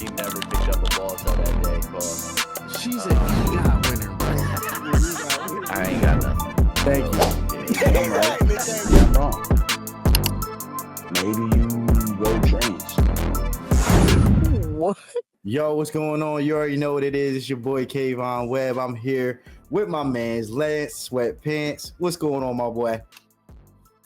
She never picked up a ball till that day, boss. She's an EGOT winner, bro. I ain't got nothing. Thank you. I'm right. Yeah, I'm wrong. Maybe you go trans. What? Yo, what's going on? You already know what it is. It's your boy KaVaughn Webb. I'm here with my man's Lance Sweatpants. What's going on, my boy?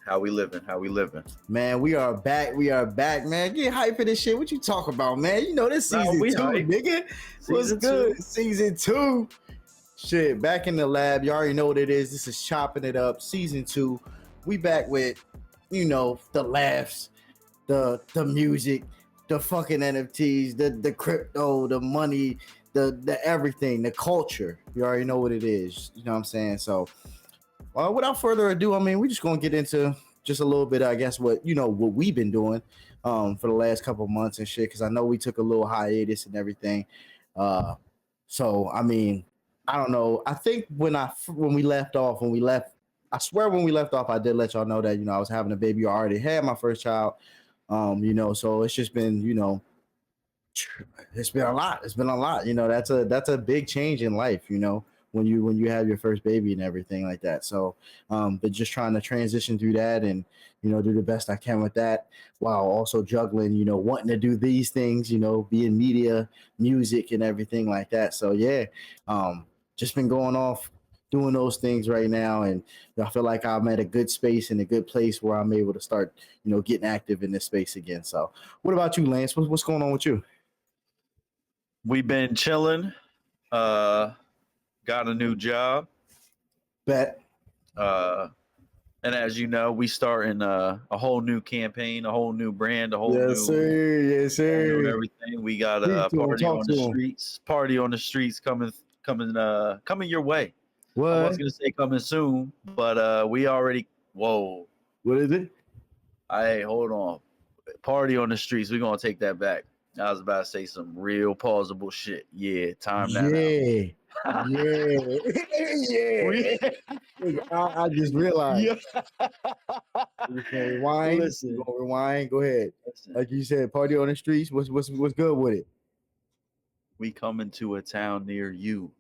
How we living? How we living? Man, we are back. We are back, man. Get hype for this shit. What you talking about, man? You know this season two, nigga. What's good? Season 2. Shit, back in the lab. You already know what it is. This is Chopping It Up, season 2. We back with, you know, the laughs, the music, the fucking NFTs, the crypto, the money, the everything, the culture. You already know what it is. You know what I'm saying? So, without further ado, I mean, we're just gonna get into just a little bit, I guess, what we've been doing for the last couple of months and shit. Because I know we took a little hiatus and everything. So I mean, I don't know. I think when we left off, I swear when we left off, I did let y'all know that I was having a baby. I already had my first child. So it's just been, it's been a lot. It's been a lot. That's a big change in life, when you have your first baby and everything like that. So, but just trying to transition through that and, do the best I can with that while also juggling, wanting to do these things, be in media, music and everything like that. So yeah, just been going off doing those things right now. And I feel like I'm at a good space and a good place where I'm able to start, getting active in this space again. So what about you, Lance? What's going on with you? We've been chilling. Got a new job. Bet. And as you know, we starting a whole new campaign, a whole new brand, a whole new yes sir. New everything. We got a party on the streets. Party on the streets coming your way. What? I was gonna say coming soon, but we already. Whoa. What is it? Hey, hold on. Party on the streets. We're gonna take that back. I was about to say some real pausable shit. Yeah, time that out. I just realized. Yeah. Rewind. Listen. Rewind. Go ahead. Listen. Like you said, party on the streets. What's good with it? We coming to a town near you,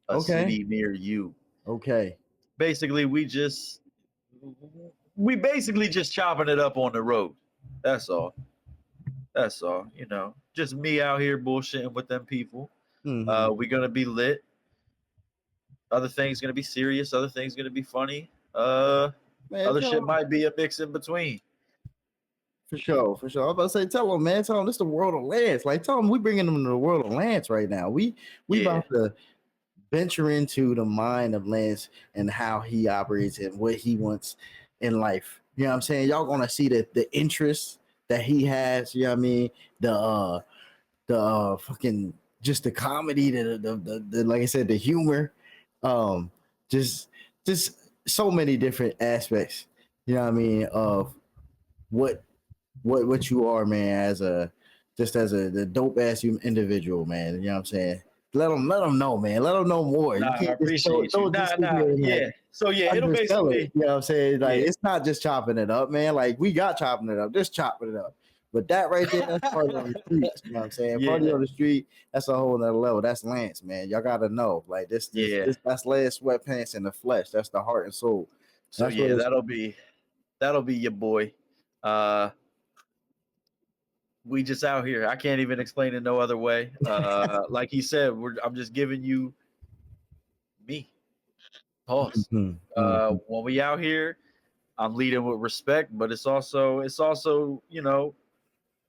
a Okay. city near you. Okay. Basically, we basically just chopping it up on the road. That's all. Just me out here bullshitting with them people. Mm-hmm. We're gonna be lit. Other things gonna be serious. Other things gonna be funny. Other shit might be a mix in between. For sure. I was about to say, tell them, man. Tell them this is the world of Lance. Like, tell them we bringing them to the world of Lance right now. We about to venture into the mind of Lance and how he operates and what he wants in life. You know what I'm saying? Y'all gonna see the interests that he has. You know what I mean? The fucking just the comedy, the like I said, the humor. Just so many different aspects, of what you are, man, as a the dope ass individual, man. You know what I'm saying? Let them know, man. Let them know more. Nah, I appreciate you. Yeah. So yeah, it'll basically, you know what I'm saying? Like, it's not just chopping it up, man. Like, we got chopping it up, just chopping it up. But that right there, that's party on the streets. You know what I'm saying? Yeah. Party on the street, that's a whole nother level. That's Lance, man. Y'all gotta know. Like, this that's Lance Sweatpants in the flesh. That's the heart and soul. So that's yeah, that'll be your boy. We just out here. I can't even explain it no other way. Like he said, I'm just giving you me. Pause. When we out here, I'm leading with respect, but it's also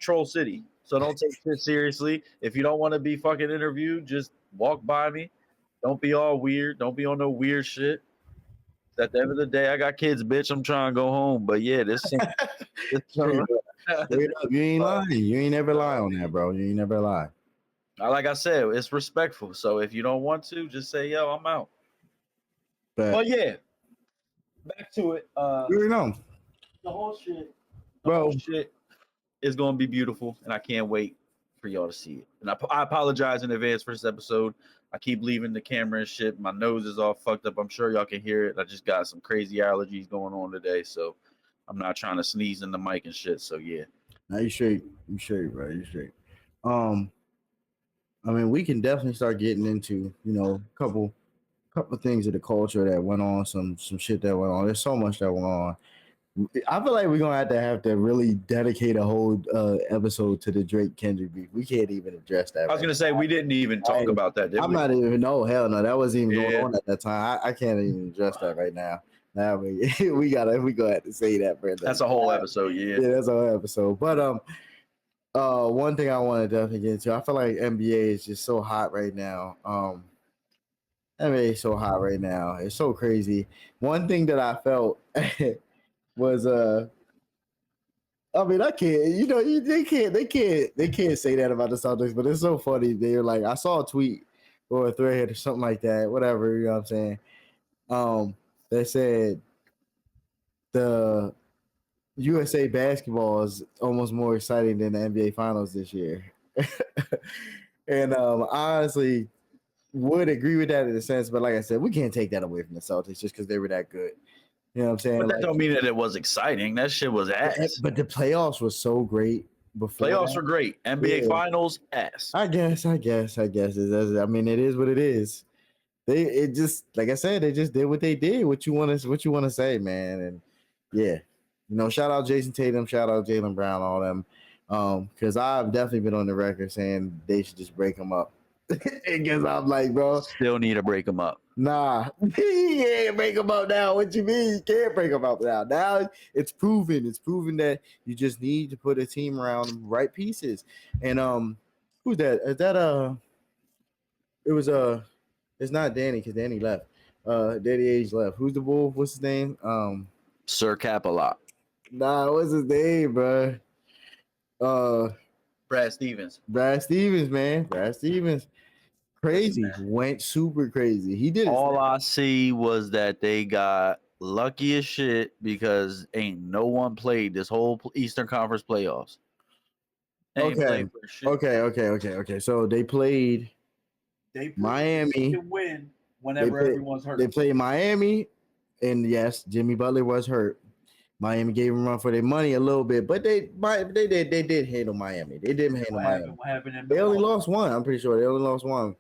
Troll City. So don't take shit seriously. If you don't want to be fucking interviewed, just walk by me. Don't be all weird. Don't be on no weird shit. At the end of the day, I got kids, bitch. I'm trying to go home. But yeah, this straight up. You ain't lying. You ain't never lie on that, bro. You ain't never lie. Like I said, it's respectful. So if you don't want to, just say, yo, I'm out. But yeah, back to it. You know. The whole shit is going to be beautiful, and I can't wait for y'all to see it. And I apologize in advance for this episode. I keep leaving the camera and shit. My nose is all fucked up. I'm sure y'all can hear it. I just got some crazy allergies going on today, so I'm not trying to sneeze in the mic and shit. So yeah. Now you straight, bro. You straight. I mean, we can definitely start getting into, a couple things of the culture that went on, some shit that went on. There's so much that went on. I feel like we're gonna have to really dedicate a whole episode to the Drake Kendrick beef. We can't even address that. I was gonna say we didn't even talk about that. Did I'm we? not even. No, hell no, that wasn't even going on at that time. I can't even address that right now. Now we we gonna have to say that, Brenda. That's a whole episode. Yeah, that's a whole episode. But one thing I want to definitely get into. I feel like NBA is just so hot right now. NBA is so hot right now. It's so crazy. One thing that I felt was I mean, I can't, they can't say that about the Celtics, but it's so funny. They're like, I saw a tweet or a thread or something like that, whatever, you know what I'm saying? That said the USA basketball is almost more exciting than the NBA finals this year. And I honestly would agree with that in a sense, but like I said, we can't take that away from the Celtics just because they were that good. You know what I'm saying? But that don't mean that it was exciting. That shit was ass. But the playoffs was so great before. Playoffs were great. NBA finals, ass. I guess. I mean, it is what it is. It just, like I said, they just did what they did. What you want to say, man? And yeah, shout out Jason Tatum, shout out Jaylen Brown, all them. Because I've definitely been on the record saying they should just break them up. Because I'm like, bro, still need to break them up. Nah, you can't break them up now. What you mean? You can't break them up now. Now it's proven. It's proven that you just need to put a team around the right pieces. And who's that? Is that it was it's not Danny because Danny left. Danny Age left. Who's the bull? What's his name? Sir Capalot. Nah, what's his name, bro? Brad Stevens. Brad Stevens, man. Brad Stevens. Crazy. Went super crazy. He did. All I see was that they got lucky as shit because ain't no one played this whole Eastern Conference playoffs. Okay. So they played Miami to win whenever everyone's hurt. They played Miami, and yes, Jimmy Butler was hurt. Miami gave them a run for their money a little bit, but they did handle Miami. They didn't handle Miami. What happened? They only lost one. I'm pretty sure they only lost one.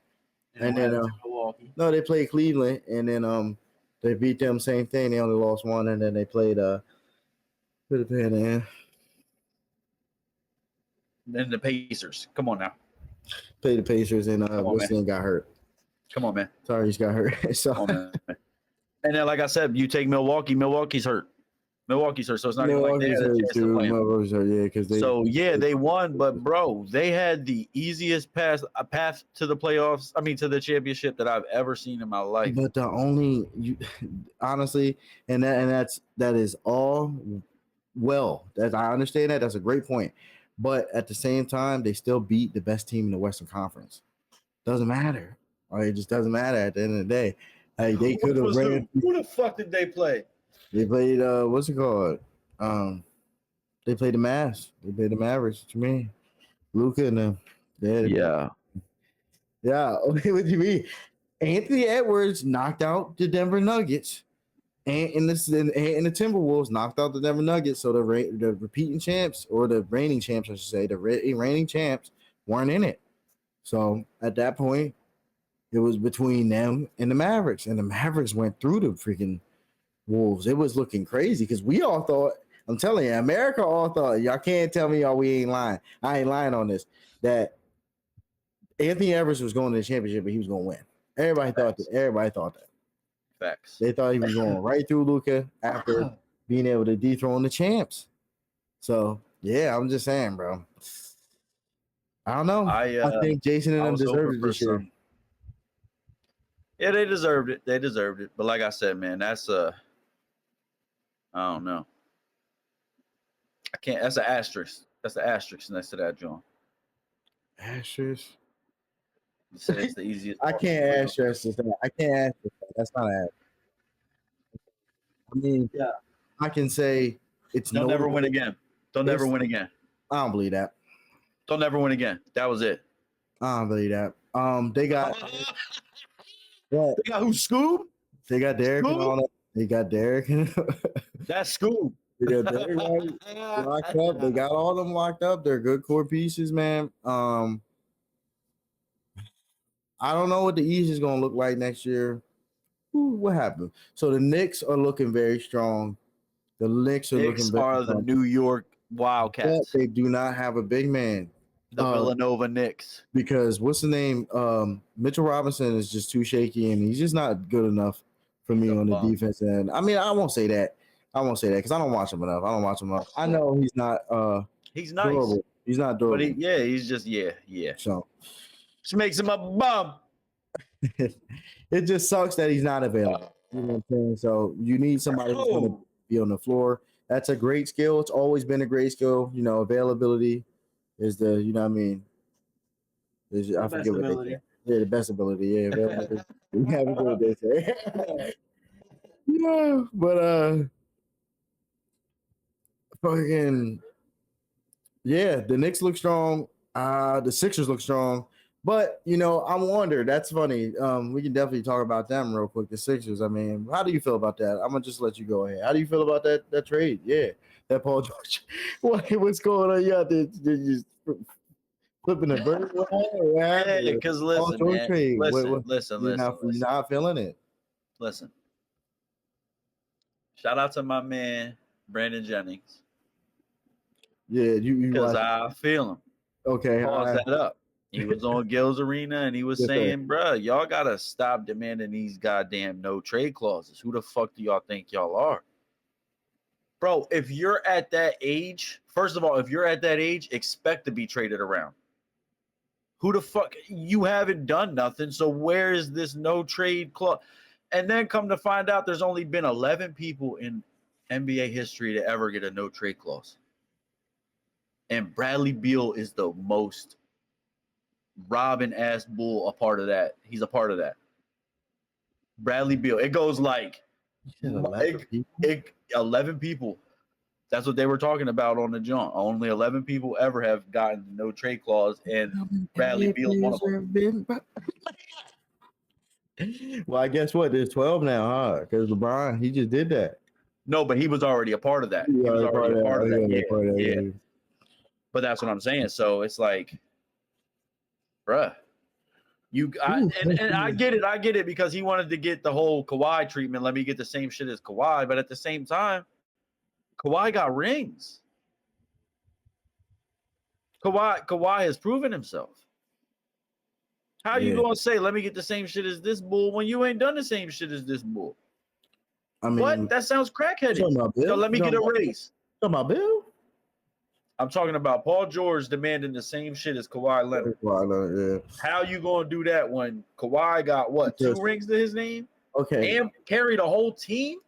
And then Milwaukee. No, they played Cleveland, and then they beat them. Same thing. They only lost one, and then they played who did they play in? Then the Pacers. Come on now. Played the Pacers, and Wilson got hurt. Come on, man. Sorry, he's got hurt. So, come on, man. And then, like I said, you take Milwaukee. Milwaukee's hurt. So it's not even like they had a chance to play them. They won, but bro, they had the easiest path to the playoffs. I mean, to the championship that I've ever seen in my life. But honestly, that is all well. That I understand that. That's a great point. But at the same time, they still beat the best team in the Western Conference. Doesn't matter. It just doesn't matter at the end of the day. Like, they could have ran. Who the fuck did they play? They played what's it called? They played the Mavs. They played the Mavericks. What you mean? Luka and them. Yeah. What do you mean? Anthony Edwards knocked out the Denver Nuggets, and the Timberwolves knocked out the Denver Nuggets. So the repeating champs, or the reigning champs, I should say, the reigning champs weren't in it. So at that point, it was between them and the Mavericks, and the Mavericks went through the freaking Wolves. It was looking crazy because we all thought, I'm telling you, America all thought, y'all can't tell me we ain't lying. I ain't lying on this, that Anthony Edwards was going to the championship, but he was going to win. Everybody thought that. Facts. They thought he was going right through Luka after being able to dethrone the champs. So, yeah, I'm just saying, bro. I don't know. I think Jason and them deserved it this year. Yeah, they deserved it. But like I said, man, that's I don't know. I can't. That's an asterisk. That's the asterisk next to that, John. Asterisk. You said it's the easiest. I can't asterisk that. I can't asterisk that. That's not an asterisk. I mean, yeah, I can say it's. They'll never win again. They'll never win again. I don't believe that. They'll never win again. That was it. I don't believe that. They got. They got who? Scoob? They got Derek and all that. They got Derek. That's Scoob. They got Derek locked up. They got all of them locked up. They're good core pieces, man. I don't know what the East is going to look like next year. Ooh, what happened? So the Knicks are looking very strong. The Knicks are Knicks looking very are the strong. New York But Wildcats, they do not have a big man. the Villanova Knicks. Because what's the name? Mitchell Robinson is just too shaky, and he's just not good enough for me on the defense end. I mean, I won't say that because I don't watch him enough. I know he's not. He's nice. Durable. He's not durable. But he's just yeah. So Which makes him a bum. it just sucks that he's not available. You know what I'm saying? So you need somebody who's going to be on the floor. That's a great skill. It's always been a great skill. You know, availability is the, you know what I mean? I forget what they say. Yeah, the best ability. Yeah, availability. We have a good day say. Yeah, but fucking yeah, the Knicks look strong. The Sixers look strong. But you know, I wonder. That's funny. We can definitely talk about them real quick. The Sixers. I mean, how do you feel about that? I'm gonna just let you go ahead. How do you feel about that trade? Yeah, that Paul George. What's going on? You out there just flipping a bird? Yeah, because listen, man. Listen. You're not feeling it. Listen. Shout out to my man Brandon Jennings. Yeah, you because I feel him. Okay, pause that up. He was on Gil's Arena and he was saying, bruh, y'all got to stop demanding these goddamn no trade clauses. Who the fuck do y'all think y'all are? Bro, if you're at that age, first of all, if you're at that age, expect to be traded around. Who the fuck? You haven't done nothing, so where is this no trade clause? And then come to find out there's only been 11 people in NBA history to ever get a no trade clause. And Bradley Beal is the most Robin ass bull a part of that. He's a part of that. Bradley Beal. It goes like 11 people. That's what they were talking about on the jump. Only 11 people ever have gotten the no trade clause, and Bradley Beal is one of them. Well, I guess what? There's 12 now, huh? Because LeBron, he just did that. No, but he was already a part of that. He was already a part of that. Yeah. But that's what I'm saying. So it's like, bruh, I get it because he wanted to get the whole Kawhi treatment. Let me get the same shit as Kawhi, but at the same time, Kawhi got rings. Kawhi has proven himself. How you gonna say let me get the same shit as this bull when you ain't done the same shit as this bull? I mean, what? That sounds crackheaded. So let me get a raise. Talking about Bill? I'm talking about Paul George demanding the same shit as Kawhi Leonard. How you gonna do that when Kawhi got what? 2 rings to his name? Okay. And carried a whole team?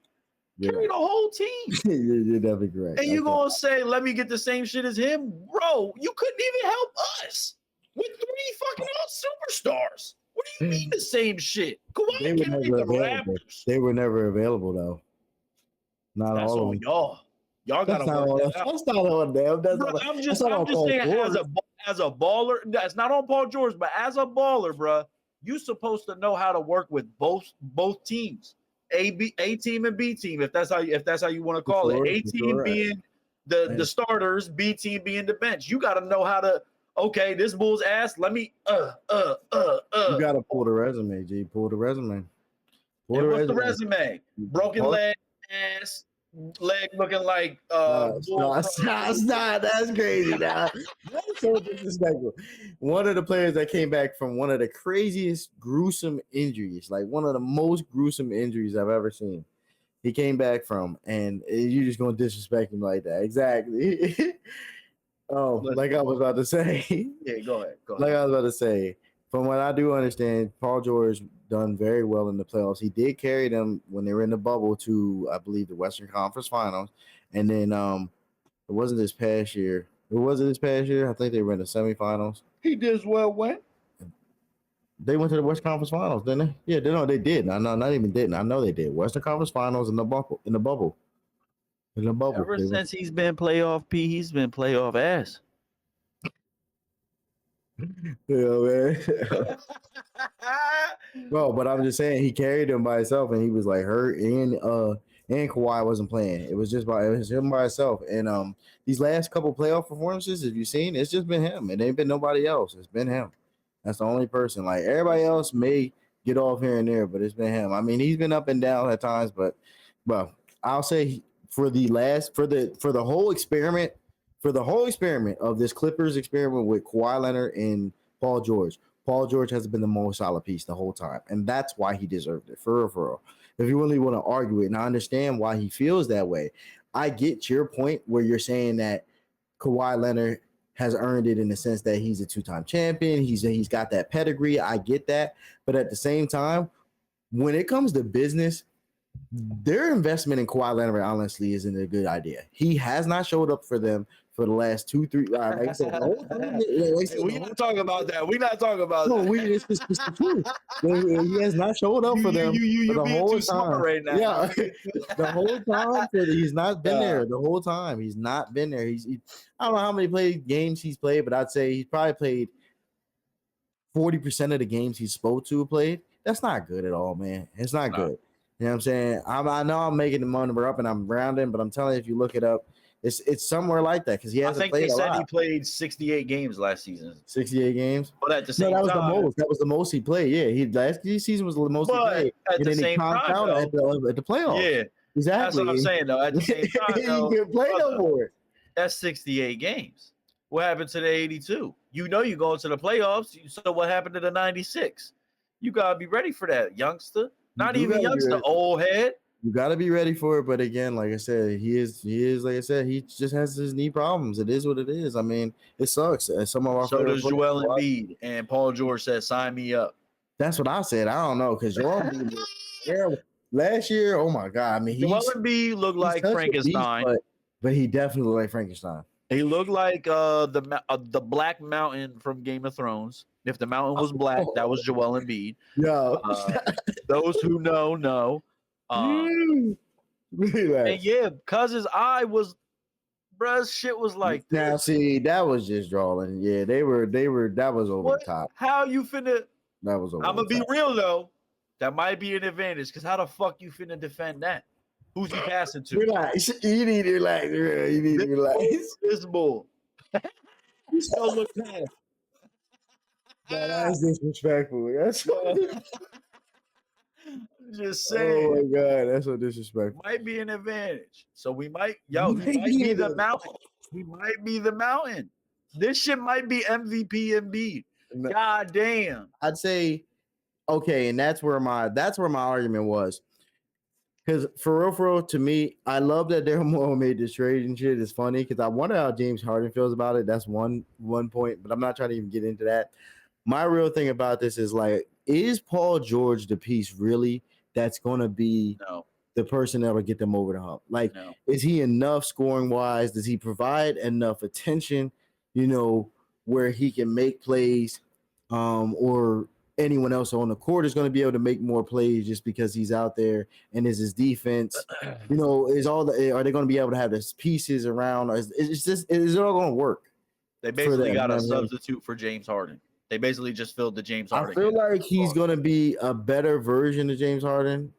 Carried a whole team. You're definitely correct. And you gonna say, let me get the same shit as him? Bro, you couldn't even help us with 3 fucking superstars. What do you mean the same shit? Kawhi carried the Raptors. They were never available though. Not that's all of them. Y'all. Y'all gotta work that out. That's not on them. I'm just saying, as a baller, that's not on Paul George, but as a baller, bro, you supposed to know how to work with both teams, A team and B team, if that's how you want to call it. A team being the starters, B team being the bench. You got to know how to. Okay, this bull's ass. Let me You got to pull the resume, G. Pull the resume. What's the resume? Broken leg, ass. Leg looking like stop. That's crazy now. That's so disrespectful. One of the players that came back from one of the craziest gruesome injuries, like one of the most gruesome injuries I've ever seen. He came back from, and you're just gonna disrespect him like that. Exactly. Like I was about to say. Yeah, go ahead. Like I was about to say, from what I do understand, Paul George done very well in the playoffs. He did carry them when they were in the bubble to, I believe, the Western Conference Finals. And then it wasn't this past year. I think they were in the semifinals. He did as well when? They went to the Western Conference Finals, didn't they? Yeah, they did. I know, not even didn't. I know they did. Western Conference Finals in the bubble. Ever since he's been playoff P, he's been playoff ass. Yeah, man. Bro, but I'm just saying he carried him by himself, and he was like hurt, and Kawhi wasn't playing. It was him by himself. And these last couple playoff performances, if you've seen, it's just been him. It ain't been nobody else. It's been him. That's the only person. Like everybody else may get off here and there, but it's been him. I mean, he's been up and down at times, but I'll say for the whole experiment of this Clippers experiment with Kawhi Leonard and Paul George has been the most solid piece the whole time, and that's why he deserved it. For real. If you really want to argue it, and I understand why he feels that way, I get your point where you're saying that Kawhi Leonard has earned it in the sense that he's a two-time champion. He's got that pedigree. I get that. But at the same time, when it comes to business, their investment in Kawhi Leonard honestly isn't a good idea. He has not showed up for them for the last 2-3. Like I said, we not talking about that. We not talking about no, that. It's the truth. He has not showed up for them for the whole time. Right now. Yeah, the whole time he's not been there. The whole time he's not been there. I don't know how many games he's played, but I'd say he's probably played 40% of the games he's supposed to have played. That's not good at all, man. It's not good. You know what I'm saying? I know I'm making the number up and I'm rounding, but I'm telling you, if you look it up, it's somewhere like that because he hasn't played a lot. I think they said he played 68 games last season. 68 games? But at the same time, that was the most he played. Yeah, last season was the most he played. At the same time, at the playoffs. Yeah, exactly. That's what I'm saying, though. At the same time, though, he can't play no more. That's 68 games. What happened to the 82? You know you're going to the playoffs. So what happened to the 96? You got to be ready for that, youngster. Not even youngster, old head. You got to be ready for it. But again, like I said, he is like I said, he just has his knee problems. It is what it is. I mean, it sucks. Some of our so does Joel Embiid, and Paul George said, sign me up. That's what I said. I don't know because Joel Embiid last year, oh my God. I mean, Joel Embiid looked like Frankenstein. But he definitely looked like Frankenstein. He looked like the Black Mountain from Game of Thrones. If the mountain was black, that was Joel Embiid. Yeah. Those who know. And yeah, because his eye was, bruh, shit was like this. Now, see, that was just drawing. Yeah, they were. That was over the top. How you finna? That was over. I'm gonna be real though. That might be an advantage because how the fuck you finna defend that? Who's he passing to? Relax. You need to relax. You need to relax. This bull. You still look bad. That's disrespectful. That's just saying. Oh my God, that's so disrespectful. Might be an advantage. So we might, he might be the mountain. He might be the mountain. This shit might be MVP Embiid. God damn. I'd say, okay, and that's where my argument was. Because for real, to me, I love that Daryl Morey made this trade and shit. It's funny because I wonder how James Harden feels about it. That's one point, but I'm not trying to even get into that. My real thing about this is like, is Paul George the piece really that's going to be the person that will get them over the hump? Like, is he enough scoring wise? Does he provide enough attention, where he can make plays, or anyone else on the court is going to be able to make more plays just because he's out there? And is his defense, are they going to be able to have the pieces around? Or is it all going to work? They basically got a substitute for James Harden. They basically just filled the James Harden. I feel like he's going to be a better version of James Harden.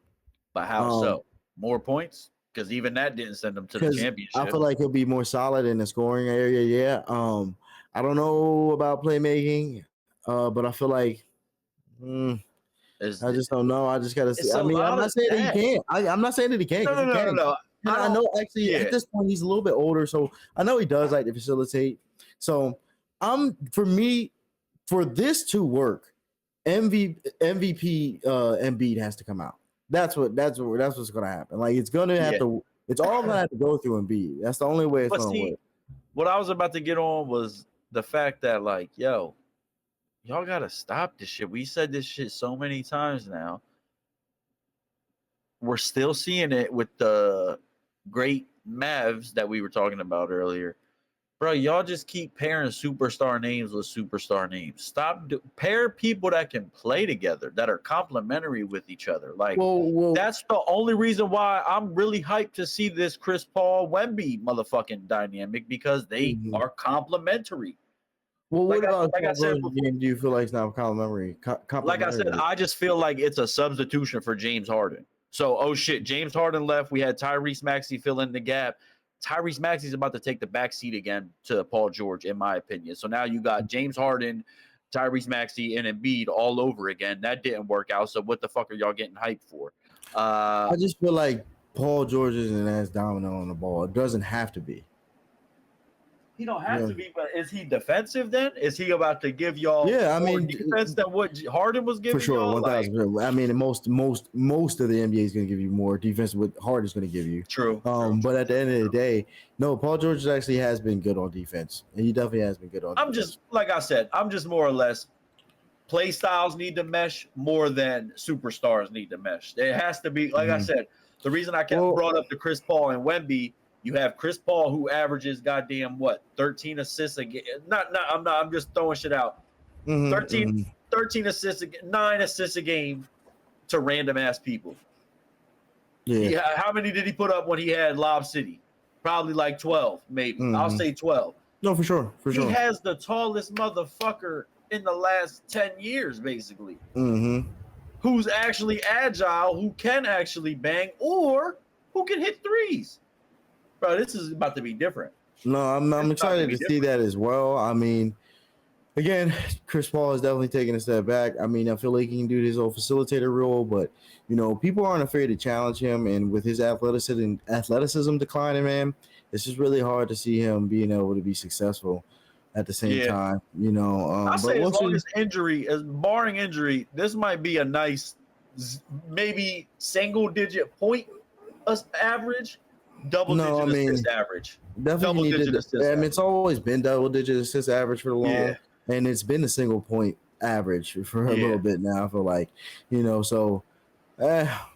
But how so? More points? Because even that didn't send him to the championship. I feel like he'll be more solid in the scoring area. Yeah. I don't know about playmaking, but I feel like I just don't know. I just got to see. I mean, I'm not saying that he can't. I'm not saying that he can't. No. I know actually at this point he's a little bit older, so I know he does like to facilitate. So for me, for this to work, MVP Embiid has to come out. That's what's going to happen. Like it's going to have to. It's all going to have to go through Embiid. That's the only way it's going to work. What I was about to get on was the fact that like, y'all got to stop this shit. We said this shit so many times now. We're still seeing it with the great Mavs that we were talking about earlier. Bro, y'all just keep pairing superstar names with superstar names. Stop. Pair people that can play together, that are complementary with each other. Like, that's the only reason why I'm really hyped to see this Chris Paul Wemby motherfucking dynamic, because they are complementary. Well, what about I said, do you feel like it's not complimentary? Like I said, I just feel like it's a substitution for James Harden. So, James Harden left. We had Tyrese Maxey fill in the gap. Tyrese Maxey's about to take the back seat again to Paul George, in my opinion. So now you got James Harden, Tyrese Maxey and Embiid all over again. That didn't work out. So what the fuck are y'all getting hyped for? I just feel like Paul George isn't as dominant on the ball. It doesn't have to be. He don't have to be, but is he defensive then? Is he about to give y'all more defense than what Harden was giving? For sure, y'all? 1,000%. I mean, most of the NBA is going to give you more defense. What Harden's going to give you. True. But at the end of the day, no, Paul George actually has been good on defense. He definitely has been good on. I'm just like I said. I'm just more or less. Play styles need to mesh more than superstars need to mesh. It has to be like I said. The reason I kept brought up the Chris Paul and Wemby. You have Chris Paul who averages goddamn 13 assists a game. I'm just throwing shit out. 13 assists, 9 assists a game to random ass people. Yeah. How many did he put up when he had Lob City? Probably like 12, maybe. I'll say 12. No, for sure. He has the tallest motherfucker in the last 10 years, basically. Who's actually agile, who can actually bang, or who can hit threes. Bro, this is about to be different. No, I'm excited to see that as well. I mean, again, Chris Paul is definitely taking a step back. I mean, I feel like he can do his old facilitator role, but people aren't afraid to challenge him. And with his athleticism declining, man, it's just really hard to see him being able to be successful at the same time. I say as long as barring injury, this might be a nice, maybe single-digit point average. Double-digit assist average. Definitely double-digit assist. I mean, it's always been double-digit assist average for the long, and it's been a single point average for a little bit now. I feel like, so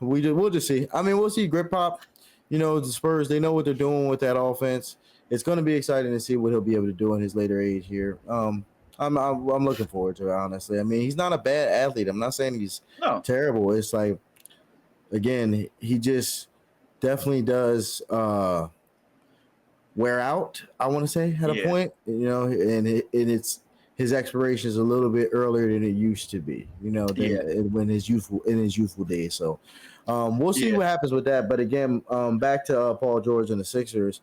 we'll just see. I mean, we'll see. Grip pop. The Spurs, they know what they're doing with that offense. It's going to be exciting to see what he'll be able to do in his later age here. I'm looking forward to it, honestly. I mean, he's not a bad athlete. I'm not saying he's terrible. It's like, again, he just definitely does wear out, I want to say, at a point, and it's his expiration is a little bit earlier than it used to be, when his youthful days. So we'll see what happens with that. But again, back to Paul George and the Sixers.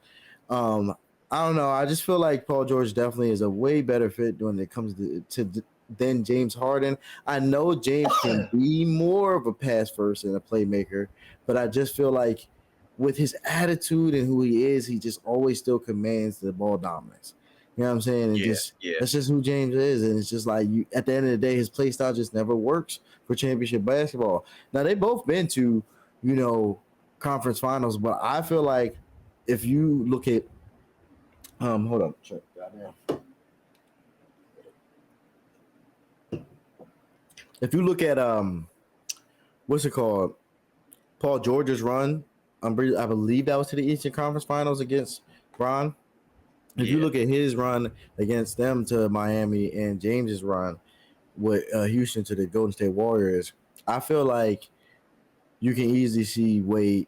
I don't know. I just feel like Paul George definitely is a way better fit when it comes to than James Harden. I know James can be more of a pass first and a playmaker, but I just feel like with his attitude and who he is, he just always still commands the ball dominance. You know what I'm saying? And that's just who James is. And it's just like at the end of the day, his play style just never works for championship basketball. Now they both been to, conference finals, but I feel like if you look at hold on, check. If you look at what's it called? Paul George's run. I believe that was to the Eastern Conference Finals against Bron. If you look at his run against them to Miami and James's run with Houston to the Golden State Warriors, I feel like you can easily see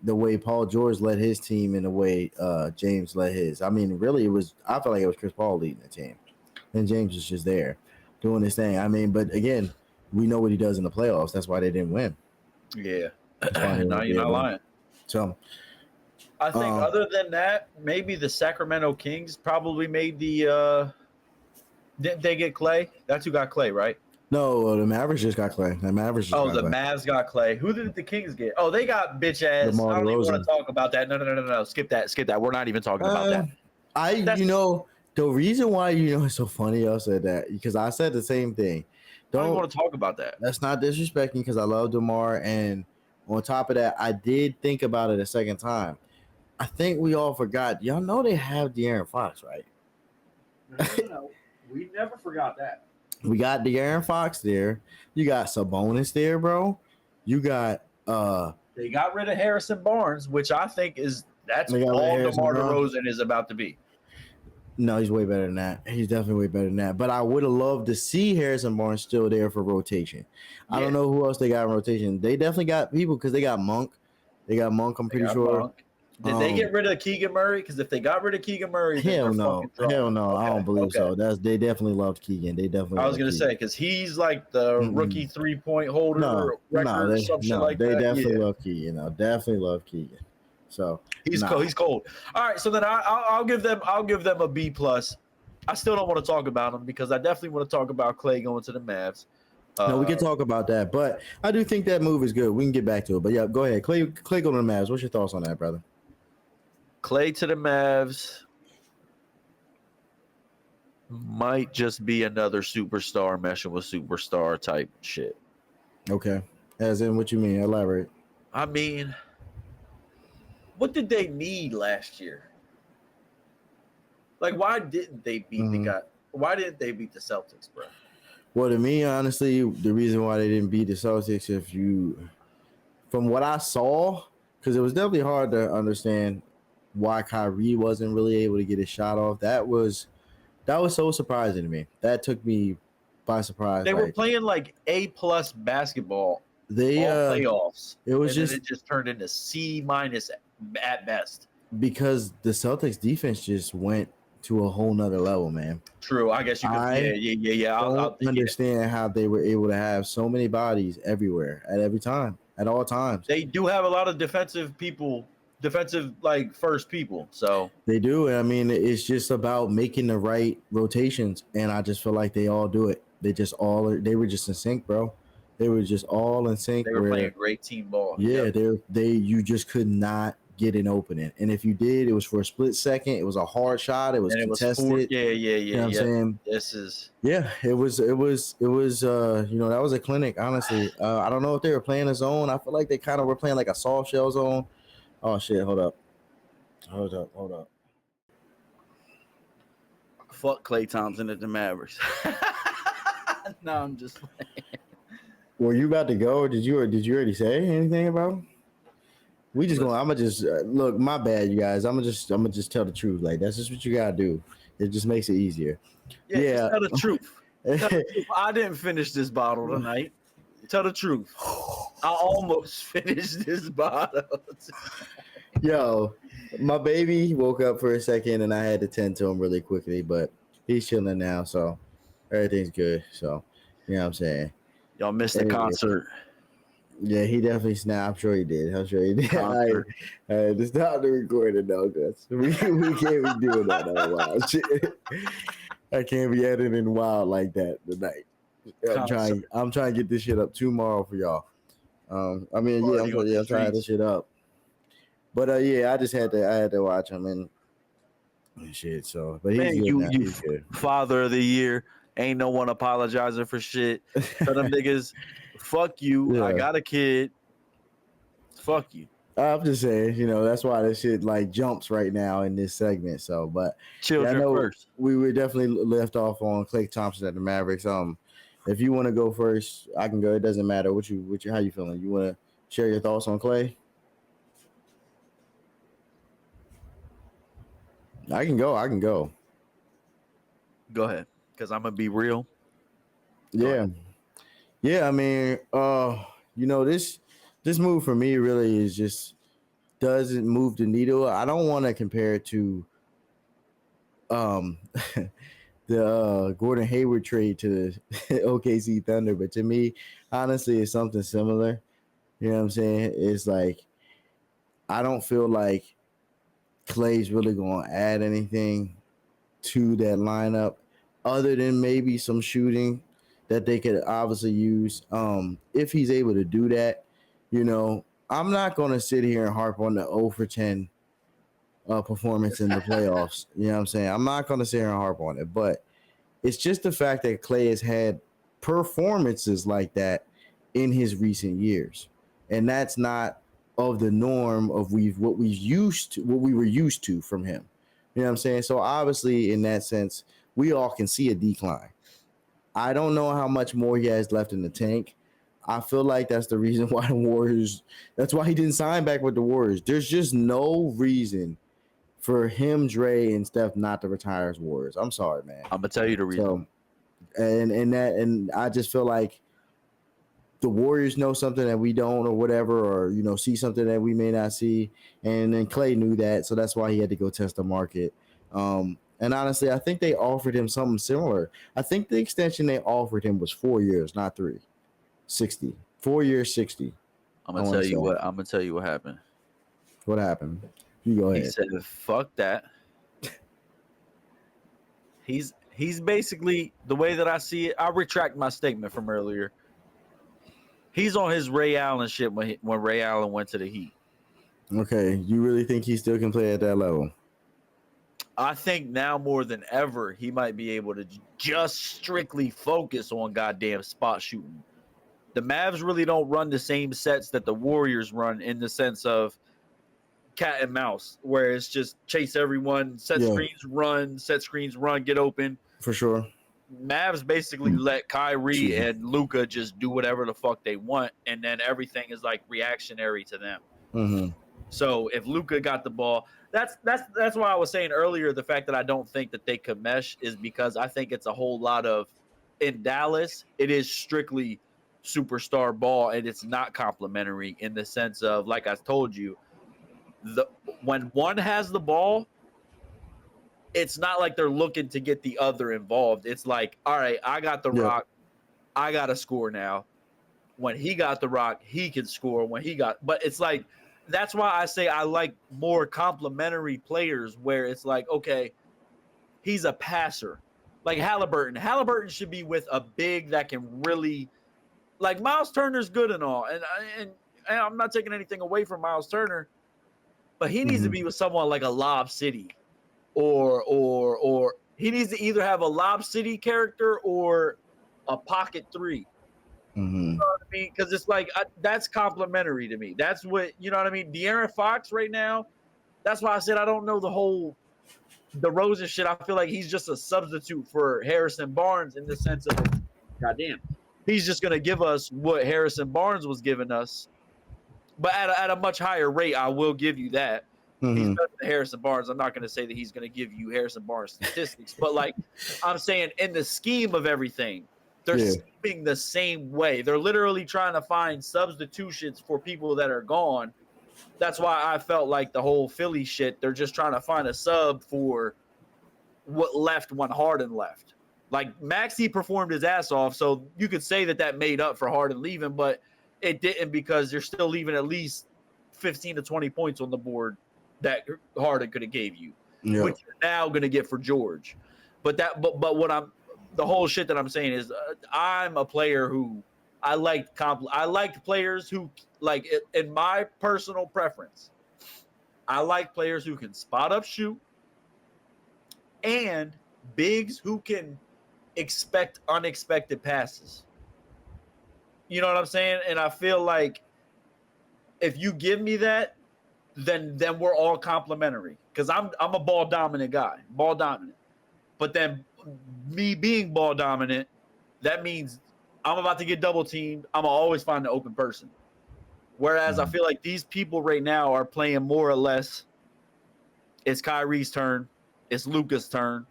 the way Paul George led his team and the way James led his. I mean, really, I felt like it was Chris Paul leading the team, and James was just there doing his thing. I mean, but again, we know what he does in the playoffs. That's why they didn't win. Yeah, no, you're not lying. So I think other than that, maybe the Sacramento Kings probably made the didn't they get Clay? That's who got Clay, right? No, the Mavericks just got Clay. The Mavs got Clay. Who did the Kings get? Oh, they got bitch ass. DeMar I don't even DeRozan. want to talk about that. No. Skip that. We're not even talking about that. The reason why it's so funny y'all said that, because I said the same thing. I don't want to talk about that. That's not disrespecting, because I love DeMar, and on top of that, I did think about it a second time. I think we all forgot. Y'all know they have De'Aaron Fox, right? No. We never forgot that. We got De'Aaron Fox there. You got Sabonis there, bro. You got they got rid of Harrison Barnes, which I think that's all DeMar DeRozan is about to be. No, he's way better than that. He's definitely way better than that. But I would have loved to see Harrison Barnes still there for rotation. I don't know who else they got in rotation. They definitely got people, because they got Monk. I'm pretty sure. Monk. Did they get rid of Keegan Murray? Because if they got rid of Keegan Murray, hell no. Okay. I don't believe so. They definitely loved Keegan. I was gonna say, because he's like the rookie 3-point holder record or something like that. They definitely love Keegan. Definitely love Keegan. So he's cold. All right, so then I'll give them a B plus. I still don't want to talk about him because I definitely want to talk about Clay going to the Mavs. No, we can talk about that, but I do think that move is good. We can get back to it, but yeah, go ahead. Clay going to the Mavs. What's your thoughts on that, brother? Clay to the Mavs might just be another superstar meshing with superstar type shit. Okay. As in, what you mean? Elaborate. I mean, what did they need last year? Like, why didn't they beat the guy? Why didn't they beat the Celtics, bro? Well, to me, honestly, the reason why they didn't beat the Celtics, from what I saw, because it was definitely hard to understand why Kyrie wasn't really able to get his shot off. That was so surprising to me. That took me by surprise. They were playing like A+ basketball. All playoffs. It was it just turned into C- at best. Because the Celtics defense just went to a whole nother level, man. True. I guess you could. Yeah. I don't understand how they were able to have so many bodies everywhere at all times. They do have a lot of defensive like first people. So they do. I mean, it's just about making the right rotations, and I just feel like they all do it. They were just in sync, bro. They were just all in sync. They were playing great team ball. Yeah, you just could not get an opening, and if you did, it was for a split second. It was a hard shot. It was contested. Yeah. You know what I'm saying? It was that was a clinic. Honestly, I don't know if they were playing a zone. I feel like they kind of were playing like a soft shell zone. Oh shit! Hold up. Fuck Klay Thompson at the Mavericks. No, I'm just playing. Were you about to go, or did you already say anything about him? We just going. I'm gonna just look. My bad, you guys. I'm gonna just tell the truth. Like that's just what you gotta do. It just makes it easier. Yeah. Tell the truth. I didn't finish this bottle tonight. Tell the truth. I almost finished this bottle. Yo, my baby woke up for a second, and I had to tend to him really quickly, but he's chilling now, so everything's good. So, you know what I'm saying? Y'all missed the concert. Yeah, he definitely snapped. I'm sure he did. All right, just stop the recording, though, because we can't be doing that on wild shit. I can't be editing wild like that tonight. I'm trying to get this shit up tomorrow for y'all. I'm trying to get this shit up. But I just had to watch him and shit. So, but he's he's good. Father of the year. Ain't no one apologizing for shit. Tell them niggas, fuck you. Yeah. I got a kid. Fuck you. I'm just saying, that's why this shit like jumps right now in this segment. So, but children first. We were definitely left off on Klay Thompson at the Mavericks. If you want to go first, I can go. It doesn't matter how you feeling. You want to share your thoughts on Klay? I can go. Go ahead, because I'm gonna be real. Yeah. I mean, this move for me really is just doesn't move the needle. I don't want to compare it to the Gordon Hayward trade to the OKC Thunder, but to me, honestly, it's something similar. You know what I'm saying? It's like I don't feel like Klay's really going to add anything to that lineup other than maybe some shooting that they could obviously use. If he's able to do that, I'm not going to sit here and harp on the 0 for 10 performance in the playoffs. You know what I'm saying? I'm not going to sit here and harp on it, but it's just the fact that Klay has had performances like that in his recent years. And that's not of the norm of what we were used to from him. You know what I'm saying? So obviously in that sense, we all can see a decline. I don't know how much more he has left in the tank. I feel like that's the reason why that's why he didn't sign back with the Warriors. There's just no reason for him, Dre, and Steph not to retire as Warriors. I'm sorry, man. I'm gonna tell you the reason. So, and I just feel like the Warriors know something that we don't, or whatever, or see something that we may not see. And then Klay knew that, so that's why he had to go test the market. And honestly, I think they offered him something similar. I think the extension they offered him was 4 years, not 3. 60. 4 years, 60. I'm gonna tell you what happened. What happened? You go ahead. He said, "Fuck that." He's basically, the way that I see it, I retract my statement from earlier. He's on his Ray Allen shit when Ray Allen went to the Heat. Okay, you really think he still can play at that level? I think now more than ever, he might be able to just strictly focus on goddamn spot shooting. The Mavs really don't run the same sets that the Warriors run, in the sense of cat and mouse, where it's just chase everyone, set screens run, get open. For sure. Mavs basically let Kyrie and Luka just do whatever the fuck they want, and then everything is like reactionary to them. Mm-hmm. So if Luka got the ball, that's why I was saying earlier, the fact that I don't think that they could mesh is because I think it's a whole lot of, in Dallas, it is strictly superstar ball, and it's not complimentary in the sense of, like I told you, when one has the ball, it's not like they're looking to get the other involved. It's like, all right, I got the rock, I got to score now. When he got the rock, he can score. But it's like, that's why I say I like more complimentary players, where it's like, okay, he's a passer. Like Halliburton. Halliburton should be with a big that can really, like, Miles Turner's good and all. And I'm not taking anything away from Miles Turner, but he needs to be with someone like a Lob City. Or he needs to either have a Lob City character or a pocket three. Mm-hmm. You know what I mean? Because it's like, that's complimentary to me. That's what, you know what I mean? De'Aaron Fox right now, that's why I said I don't know the whole DeRozan shit. I feel like he's just a substitute for Harrison Barnes, in the sense of, goddamn, he's just going to give us what Harrison Barnes was giving us, but at a much higher rate. I will give you that. Mm-hmm. He's better than Harrison Barnes. I'm not going to say that he's going to give you Harrison Barnes statistics, but like I'm saying, in the scheme of everything, they're scheming the same way. They're literally trying to find substitutions for people that are gone. That's why I felt like the whole Philly shit, they're just trying to find a sub for what left when Harden left. Like, Maxey performed his ass off, so you could say that made up for Harden leaving, but it didn't, because you're still leaving at least 15 to 20 points on the board that Harden could have gave you, which you're now going to get for George. But what the whole shit that I'm saying is, I'm a player who I liked players who, like, in my personal preference, I like players who can spot up shoot, and bigs who can expect unexpected passes. You know what I'm saying? And I feel like if you give me that, then we're all complimentary, because I'm a ball dominant guy, But then me being ball dominant, that means I'm about to get double teamed. I'm gonna always find the open person. Whereas I feel like these people right now are playing more or less, it's Kyrie's turn, it's Luka's turn.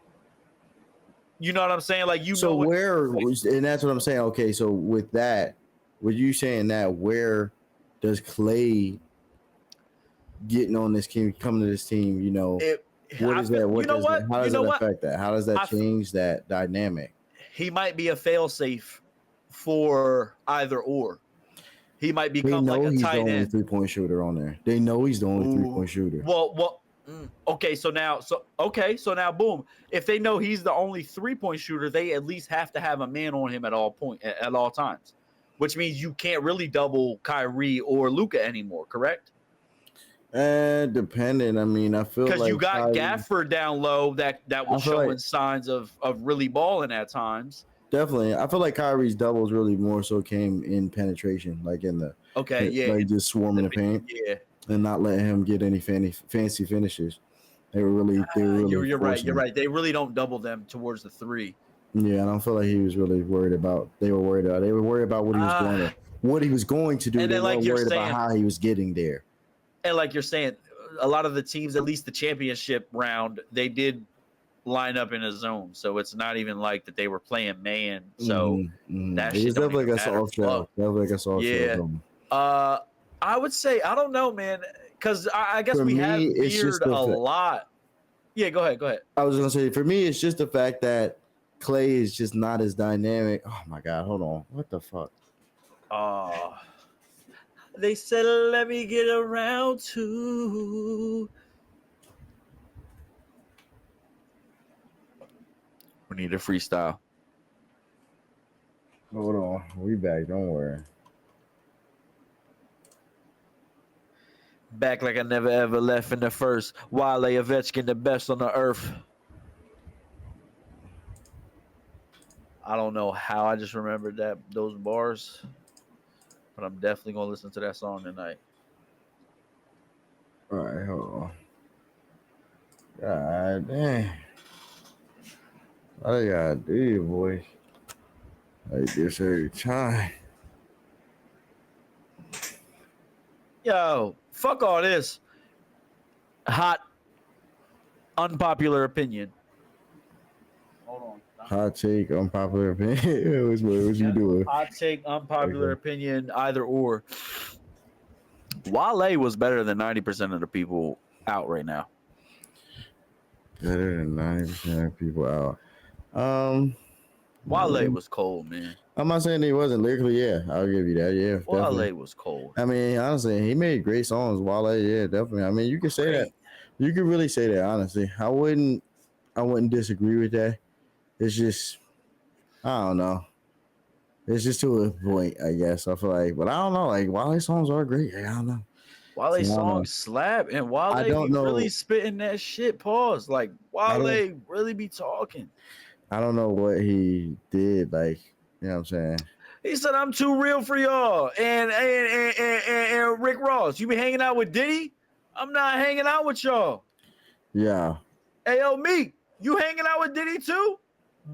You know what I'm saying? Like, you so know. And that's what I'm saying. Okay, so with that, with you saying that, where does Clay getting on this team, coming to this team, you know, what is that? How does that affect that? How does that change that dynamic? He might be a failsafe for either or. He might become like a tight end. He's the only 3-point shooter on there. They know he's the only 3-point shooter. Okay, so now, boom. If they know he's the only 3-point shooter, they at least have to have a man on him at all times, which means you can't really double Kyrie or Luka anymore, correct? Depending. I mean, I feel like, because you got Gafford down low that was showing signs of really balling at times. Definitely, I feel like Kyrie's doubles really more so came in penetration, like in the like just swarming the paint, and not letting him get any fancy finishes. They were really. You're right. They really don't double them towards the three. Yeah, and I don't feel like he was really worried about. They were worried about what he was what he was going to do. And they weren't worried about how he was getting there. And like you're saying, a lot of the teams, at least the championship round, they did line up in a zone, so it's not even like that they were playing man. So that shit definitely got soft shell. I would say, I don't know, man, because I guess we have veered a lot. Yeah, go ahead. I was gonna say, for me, it's just the fact that Clay is just not as dynamic. Oh my god, hold on, what the fuck? They said, let me get around to. We need a freestyle. Hold on. We back. Don't worry. Back like I never ever left in the first. Wale Ovechkin, the best on the earth. I don't know how I just remembered those bars, but I'm definitely gonna listen to that song tonight. All right, hold on. God damn. I gotta do, boy. Like this every time. Yo, fuck all this. Hot, unpopular opinion. Hold on. Hot take, unpopular opinion. what you doing? Hot take, unpopular opinion, either or. Wale was better than 90% of the people out right now. Better than 90% of people out. Wale was cold, man. I'm not saying he wasn't lyrically. Yeah, I'll give you that. Yeah, Wale definitely. was cold. I mean, honestly, he made great songs. Wale, yeah, definitely. I mean, you can say that. You could really say that. Honestly, I wouldn't disagree with that. It's just, I don't know. It's just to a point, I guess. I feel like, but I don't know. Like Wale songs are great. I don't know. Wale songs slap, and Wale I don't know. really spitting that shit. Pause. Like Wale really be talking. I don't know what he did. Like, you know what I'm saying? He said, "I'm too real for y'all." And Rick Ross, you be hanging out with Diddy? I'm not hanging out with y'all. Yeah. Hey, yo, Meek, you hanging out with Diddy too?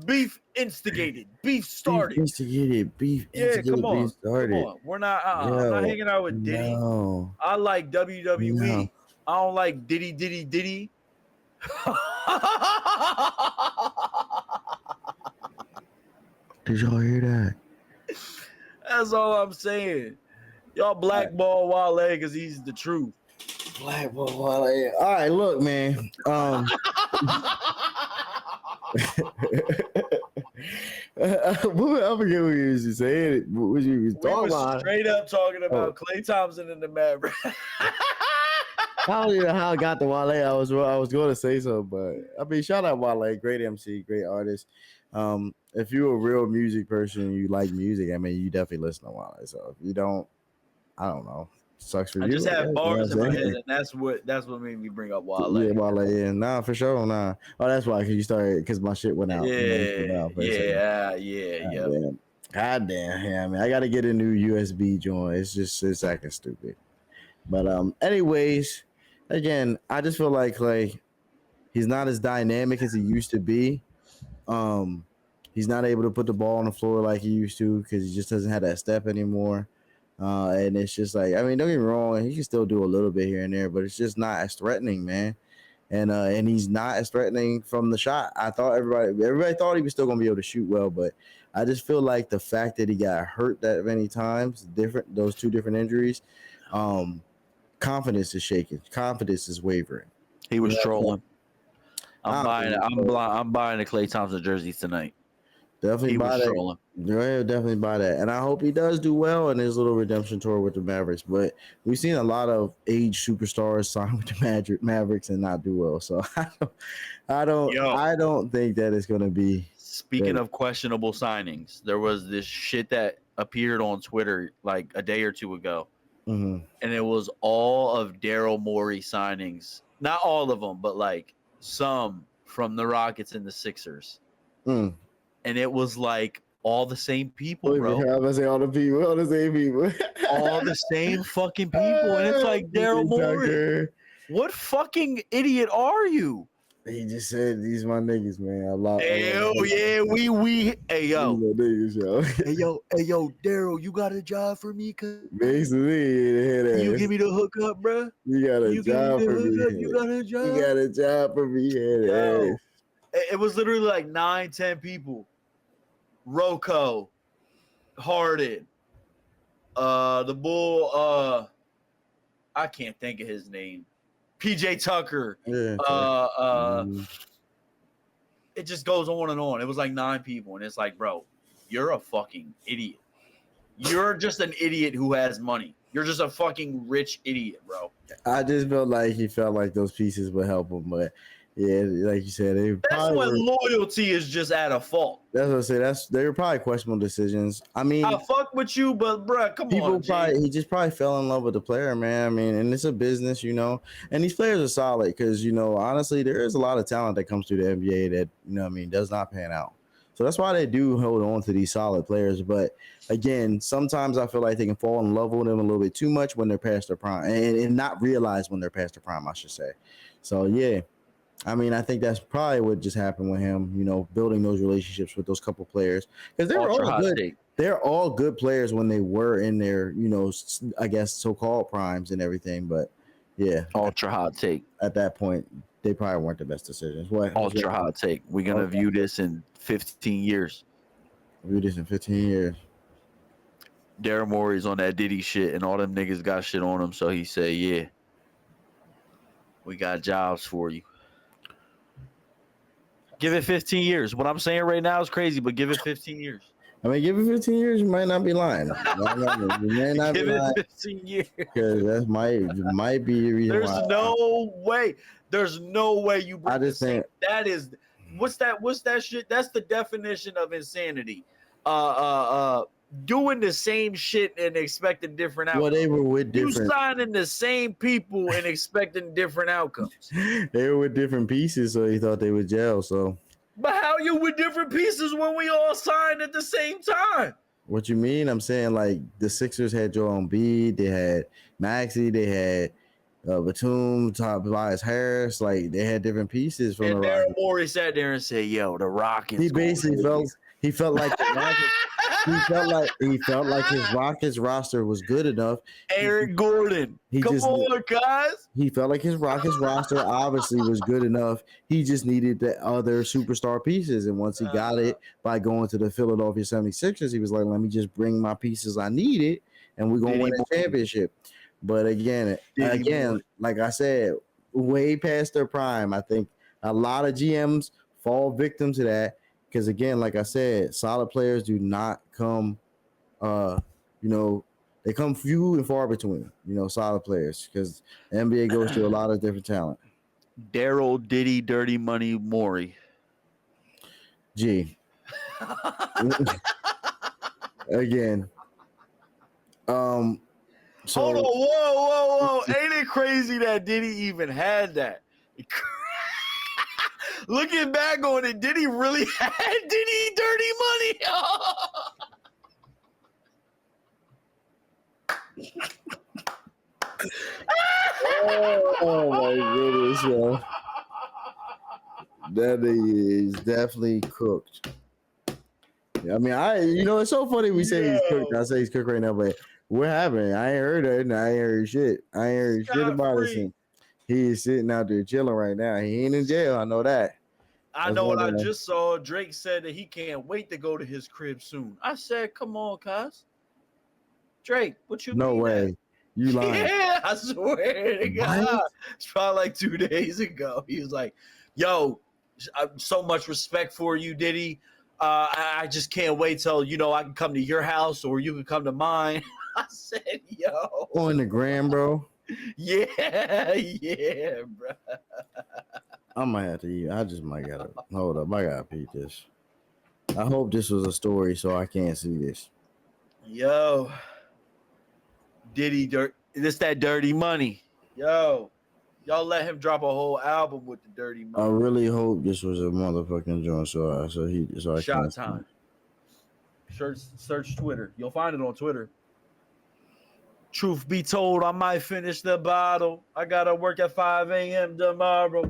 Beef instigated. Beef started. Beef instigated. Yeah, come on. Beef started. Come on. We're not. I'm not hanging out with Diddy. No. I like WWE. No. I don't like Diddy. Did y'all hear that? That's all I'm saying. Y'all blackball Wale because he's the truth. Blackball Wale. All right, look, man. I forget what you was saying. What you was talking about? Straight up talking about Klay Thompson and the Mavericks. I don't even know how I got to Wale. I was going to say so, but I mean, shout out Wale, great MC, great artist. If you're a real music person, you like music. I mean, you definitely listen to Wale. So if you don't, I don't know. Sucks for you. I just have bars you know in my head, and that's what made me bring up Wale. Yeah, Wale. Yeah, nah, for sure, nah. Oh, that's why because you started because my shit went out. Yeah. God damn. Yeah, I mean, I got to get a new USB joint. It's acting stupid. But anyways, again, I just feel like he's not as dynamic as he used to be. He's not able to put the ball on the floor like he used to because he just doesn't have that step anymore. And it's just like, I mean, don't get me wrong, he can still do a little bit here and there, but it's just not as threatening, man. And he's not as threatening from the shot. I thought everybody thought he was still gonna be able to shoot well, but I just feel like the fact that he got hurt that many times, those two different injuries, confidence is shaking, confidence is wavering. He was trolling. I'm buying the Klay Thompson jerseys tonight. Definitely buy that. Trolling. Yeah, definitely buy that. And I hope he does do well in his little redemption tour with the Mavericks. But we've seen a lot of age superstars sign with the Mavericks and not do well. So I don't think that it's gonna be. Speaking of questionable signings, there was this shit that appeared on Twitter like a day or two ago. Mm-hmm. And it was all of Daryl Morey signings. Not all of them, but like some from the Rockets and the Sixers. Mm. And it was like all the same people, bro. I was gonna say all the same people. All the same fucking people. And it's like, Daryl Morey, what fucking idiot are you? He just said, these my niggas, man. I love Hell yeah, we hey yo. Niggas, yo. hey yo, Daryl, you got a job for me? Basically, you give me the hookup, bro. You got a job for me. You got a job. You got a job for me. Yo, it was literally like 9-10 people. Rocco, Harden, the bull, I can't think of his name. PJ Tucker. Yeah, it just goes on and on. It was like 9 people, and it's like, bro, you're a fucking idiot. You're just an idiot who has money. You're just a fucking rich idiot, bro. I just felt like he felt like those pieces would help him, but Yeah, like you said, That's when loyalty is just at a fault. That's what I say. They were probably questionable decisions. I mean, I fuck with you, but bruh, come on. He just probably fell in love with the player, man. I mean, and it's a business, you know. And these players are solid because, you know, honestly, there is a lot of talent that comes through the NBA that, you know what I mean, does not pan out. So that's why they do hold on to these solid players. But again, sometimes I feel like they can fall in love with them a little bit too much when they're past their prime and not realize when they're past their prime, I should say. So, yeah. I mean, I think that's probably what just happened with him, you know, building those relationships with those couple players. Because they were all good. They're all good players when they were in their, you know, I guess, so-called primes and everything. But, yeah. Ultra hot take. At that point, they probably weren't the best decisions. Ultra hot take. We're going to view this in 15 years. View this in 15 years. Daryl Morey's on that Diddy shit, and all them niggas got shit on him. So he said, yeah, we got jobs for you. Give it 15 years. What I'm saying right now is crazy, but give it 15 years. I mean, give it 15 years, you might not be lying. You may not give be lying. It 15 years. Because that might be the reason why. There's no way you bring I just think that is what's that shit? That's the definition of insanity. Doing the same shit and expecting different outcomes. Well, they were with different. You signing the same people and expecting different outcomes. They were with different pieces, so he thought they would gel. So, but how you with different pieces when we all signed at the same time? What you mean? I'm saying like the Sixers had Joel Embiid, they had Maxey, they had Batum, Tobias Harris. Like they had different pieces from. And Daryl Morey sat there and said, "Yo, the Rockets." He basically felt like the Rockets. He felt like his Rockets roster was good enough. Eric Gordon. Come on, guys. He felt like his Rockets roster obviously was good enough. He just needed the other superstar pieces. And once he got it by going to the Philadelphia 76ers, he was like, let me just bring my pieces I needed, and we're going to win a championship. But again, like I said, way past their prime. I think a lot of GMs fall victim to that. Because again, like I said, solid players do not come, they come few and far between, solid players. Because the NBA goes through a lot of different talent. Daryl Diddy Dirty Money Morey. G. Again. Hold on, whoa. Ain't it crazy that Diddy even had that? Looking back on it, did he really have Diddy dirty money? Oh my goodness, yo. That is definitely cooked. I mean, it's so funny we say he's cooked. I say he's cooked right now, but what happened? I ain't heard it. I ain't heard shit. I ain't heard shit about it. He is sitting out there chilling right now. He ain't in jail. I know that. I know what I just saw. Drake said that he can't wait to go to his crib soon. I said, come on, cuz. Drake, what you mean? No way. You lying. Yeah, I swear to God. It's probably like 2 days ago. He was like, yo, so much respect for you, Diddy. I just can't wait till, I can come to your house or you can come to mine. I said, yo. On the gram, bro. Yeah, bro. I might have to eat. I just might gotta hold up. I gotta peep this. I hope this was a story so I can't see this. Yo, Diddy this that dirty money. Yo, y'all let him drop a whole album with the dirty money. I really hope this was a motherfucking joint. So I Shot can't time. Search Twitter. You'll find it on Twitter. Truth be told, I might finish the bottle. I gotta work at 5 a.m. tomorrow.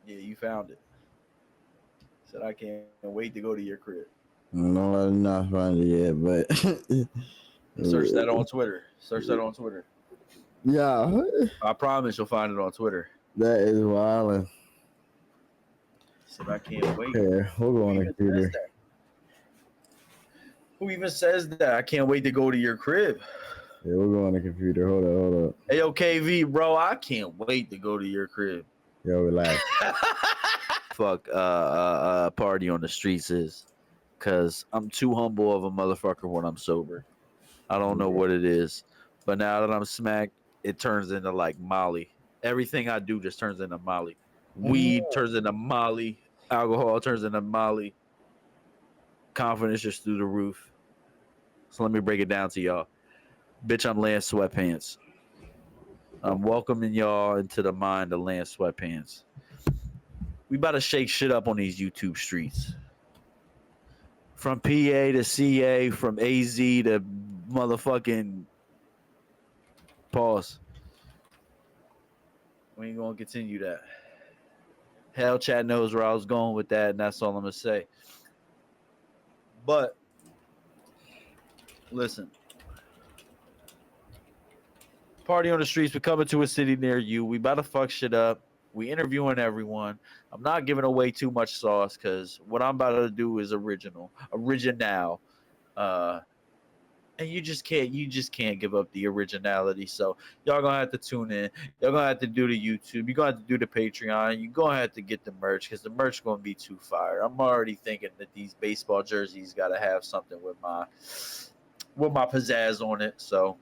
Yeah, you found it. Said I can't wait to go to your crib. No, I'm not finding it yet, but search that on Twitter. Yeah, I promise you'll find it on Twitter. That is wild. Said I can't wait. Yeah, we'll go on the computer. Who even says that? I can't wait to go to your crib. Yeah, we'll go on the computer. Hold up. Hey, yo, KV, bro, I can't wait to go to your crib. Yo, relax. Fuck, party on the streets is, cause I'm too humble of a motherfucker when I'm sober. I don't know what it is. But now that I'm smacked, it turns into like Molly. Everything I do just turns into Molly. Weed turns into Molly. Alcohol turns into Molly. Confidence just through the roof. So let me break it down to y'all. Bitch, I'm Lance Sweatpants. I'm welcoming y'all into the mind of Lance Sweatpants. We about to shake shit up on these YouTube streets. From PA to CA, from AZ to motherfucking pause. We ain't gonna continue that. Hell, chat knows where I was going with that, and that's all I'm gonna say. But listen, party on the streets. We coming to a city near you. We about to fuck shit up. We interviewing everyone. I'm not giving away too much sauce because what I'm about to do is original. And you just can't give up the originality. So y'all gonna have to tune in. Y'all gonna have to do the YouTube. You're gonna have to do the Patreon. You're gonna have to get the merch because the merch gonna be too fire. I'm already thinking that these baseball jerseys gotta have something with my pizzazz on it. So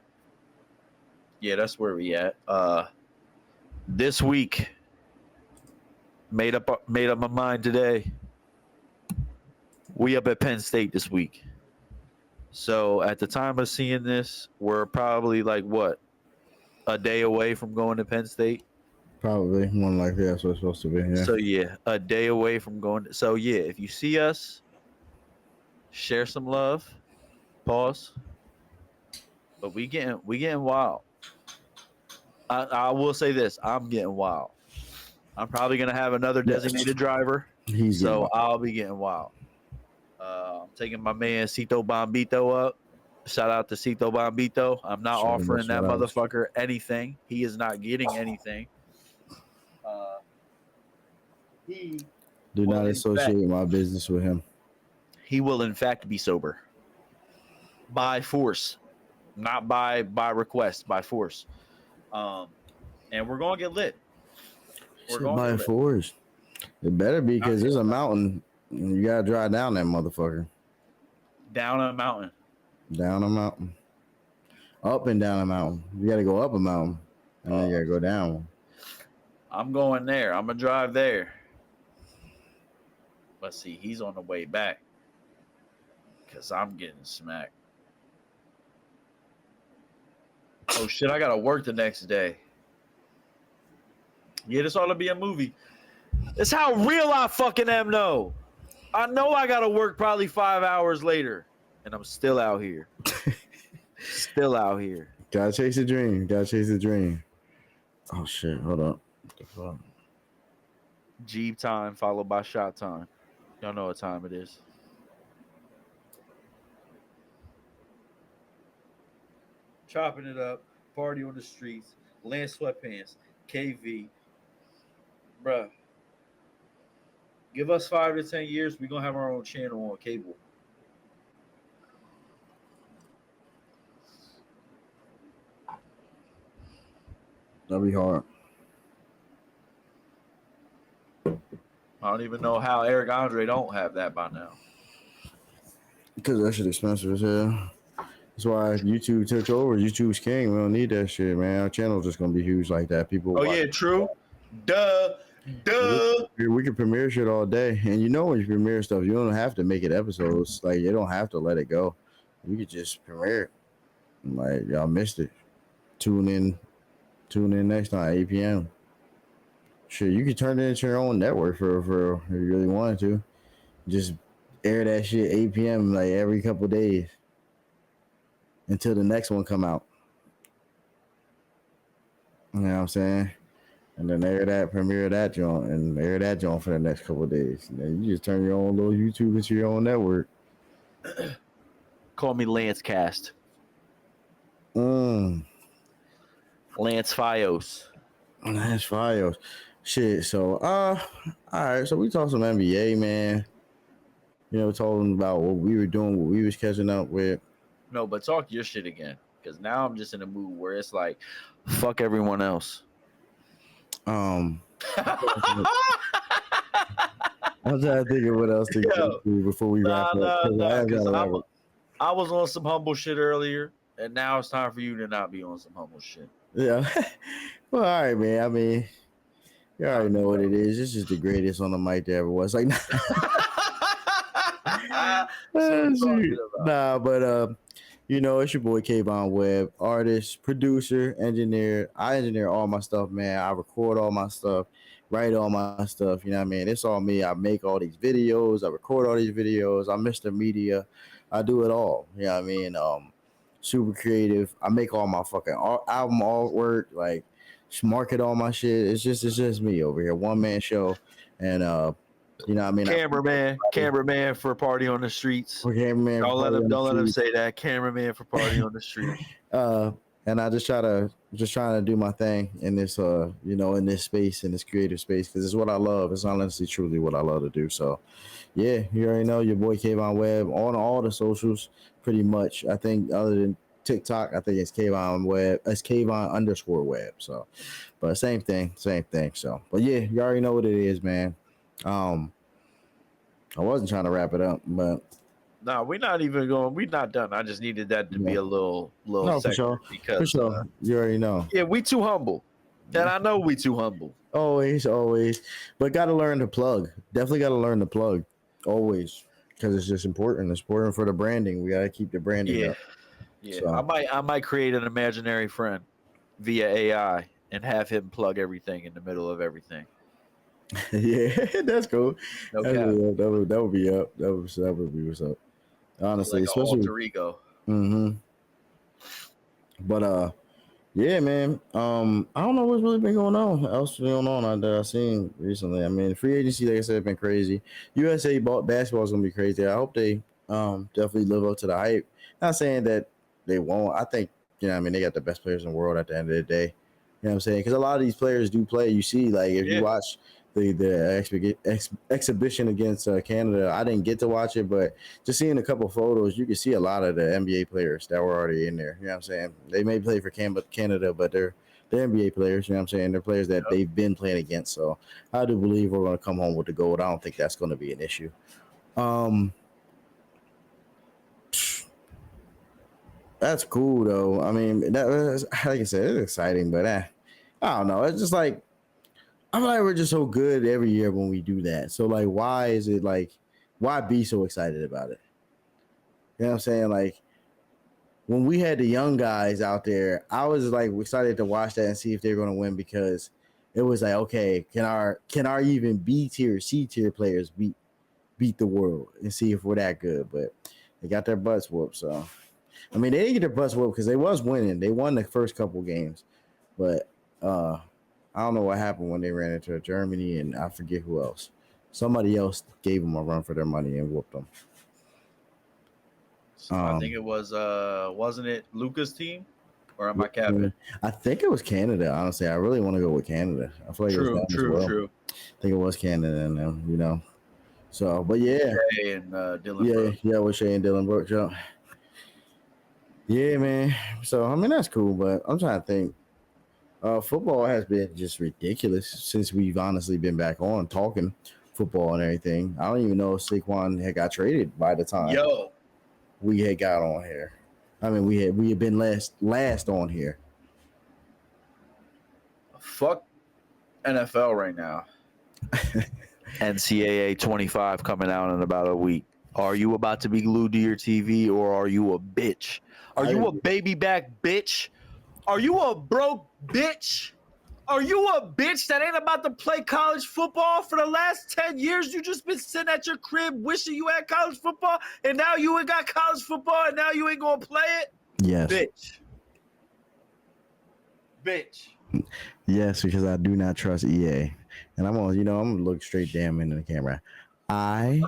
yeah, that's where we at. This week, made up my mind today. We up at Penn State this week. So at the time of seeing this, we're probably like what, a day away from going to Penn State. Probably one like that's what it's supposed to be. Yeah. So yeah, a day away from going. So yeah, if you see us, share some love. Pause. But we getting wild. I will say this: I'm getting wild. I'm probably gonna have another designated driver, so I'll be getting wild. I'm taking my man Cito Bombito up. Shout out to Cito Bombito. I'm not offering that motherfucker anything. He is not getting anything. Do not associate my business with him. He will, in fact, be sober. By force. Not by request, by force. And we're going to get lit. We're going by force. It better be because there's a mountain. You got to drive down that motherfucker. Down a mountain. Down a mountain. Up and down a mountain. You got to go up a mountain. And then you got to go down one. I'm going there. I'm going to drive there. Let's see. He's on the way back. Because I'm getting smacked. Oh, shit. I got to work the next day. Yeah, this ought to be a movie. That's how real I fucking am, though. I know I got to work probably 5 hours later. And I'm still out here. Still out here. Gotta chase a dream. Gotta chase a dream. Oh, shit. Hold up. What the fuck? Jeep time followed by shot time. Y'all know what time it is. Chopping it up. Party on the streets. Lance Sweatpants. KV. Bruh. Give us 5 to 10 years. We're going to have our own channel on cable. That'll be hard. I don't even know how Eric Andre don't have that by now. Because that shit expensive as hell. That's why YouTube took over. YouTube's king. We don't need that shit, man. Our channel's just gonna be huge like that. People. Oh yeah, true. Duh. We can premiere shit all day, and you know when you premiere stuff, you don't have to make it episodes. Like you don't have to let it go. You could just premiere it. Like y'all missed it. Tune in next time 8 p.m. Shit, you could turn it into your own network for if you really wanted to. Just air that shit 8 p.m. like every couple days until the next one come out. You know what I'm saying? And then premiere that joint, and air that joint for the next couple of days. And then you just turn your own little YouTube into your own network. Call me Lance Cast. Lance Fios. Lance Fios. Shit. So, all right. So we talked some NBA, man. You know, talking about what we were doing, what we was catching up with. No, but talk your shit again, because now I'm just in a mood where it's like, fuck everyone else. I'm trying to think of what else to go through before we wrap up. I was on some humble shit earlier, And now it's time for you to not be on some humble shit. Yeah. Well, all right, man. I mean, you already know what it is. This is the greatest on the mic there ever was. Like, nah, but you know, it's your boy KaVaughn Webb, artist, producer, engineer. I engineer all my stuff, man. I record all my stuff, write all my stuff. You know what I mean? It's all me. I make all these videos. I record all these videos. I'm Mr. Media. I do it all. You know what I mean? Super creative. I make all my fucking album artwork, like market all my shit. It's just me over here, one man show, and you know what I mean? Cameraman for Party on the Streets. Cameraman. Don't let him say that. Cameraman for Party on the Street. And I just trying to do my thing in this you know, in this space, in this creative space, because it's what I love. It's honestly truly what I love to do. So yeah, you already know your boy KaVaughn Webb on all the socials, pretty much. I think other than TikTok, I think it's KaVaughn Webb. It's KaVaughn_Webb. So, but same thing. So, but yeah, you already know what it is, man. I wasn't trying to wrap it up, but no, we're not done. I just needed that to be a little no, for sure. Because for sure. You already know. Yeah, we too humble. And I know we too humble. Always. But gotta learn to plug. Definitely gotta learn to plug. Always. Because it's just important. It's important for the branding. We gotta keep the branding up. Yeah. So. I might create an imaginary friend via AI and have him plug everything in the middle of everything. Yeah, that's cool. Okay. That would be up. That would be what's up. Honestly, like especially alter ego. Mm-hmm. But yeah, man. I don't know what's really been going on. Else going on that I've seen recently. I mean, free agency, like I said, been crazy. USA basketball is gonna be crazy. I hope they definitely live up to the hype. Not saying that they won't. I think, you know, I mean, they got the best players in the world at the end of the day. You know what I'm saying? Because a lot of these players do play. You see, like if you watch the exhibition against Canada, I didn't get to watch it, but just seeing a couple photos, you can see a lot of the NBA players that were already in there. You know what I'm saying? They may play for Canada, but they're NBA players. You know what I'm saying? They're players that they've been playing against. So I do believe we're going to come home with the gold. I don't think that's going to be an issue. That's cool though. I mean, that was, like I said, it's exciting, but I don't know. It's just like, I feel like we're just so good every year when we do that. So like, why be so excited about it? You know what I'm saying? Like when we had the young guys out there, I was like excited to watch that and see if they're going to win, because it was like, okay, can our even B tier, C tier players beat the world and see if we're that good? But they got their butts whooped. So I mean, they didn't get their butts whooped because they was winning. They won the first couple games, but I don't know what happened when they ran into Germany and I forget who else. Somebody else gave them a run for their money and whooped them. So I think it was wasn't it Luca's team, or am I capping? I think it was Canada. Honestly, I really want to go with Canada. I feel like true. I think it was Canada, and you know. So, but yeah, Shea and Dylan Brooks. Yeah, with Shea and Dylan Brooks. Yeah, man. So I mean, that's cool, but I'm trying to think. Football has been just ridiculous since we've honestly been back on talking football and everything. I don't even know if Saquon had got traded by the time we had got on here. I mean, we had been last on here. Fuck NFL right now. NCAA 25 coming out in about a week. Are you about to be glued to your TV, or are you a bitch? Are you a baby back bitch? Are you a broke bitch? Are you a bitch that ain't about to play college football for the last 10 years? You just been sitting at your crib wishing you had college football, and now you ain't got college football, and now you ain't gonna play it? Yes. Bitch. Yes, because I do not trust EA. And I'm gonna look straight damn into the camera. I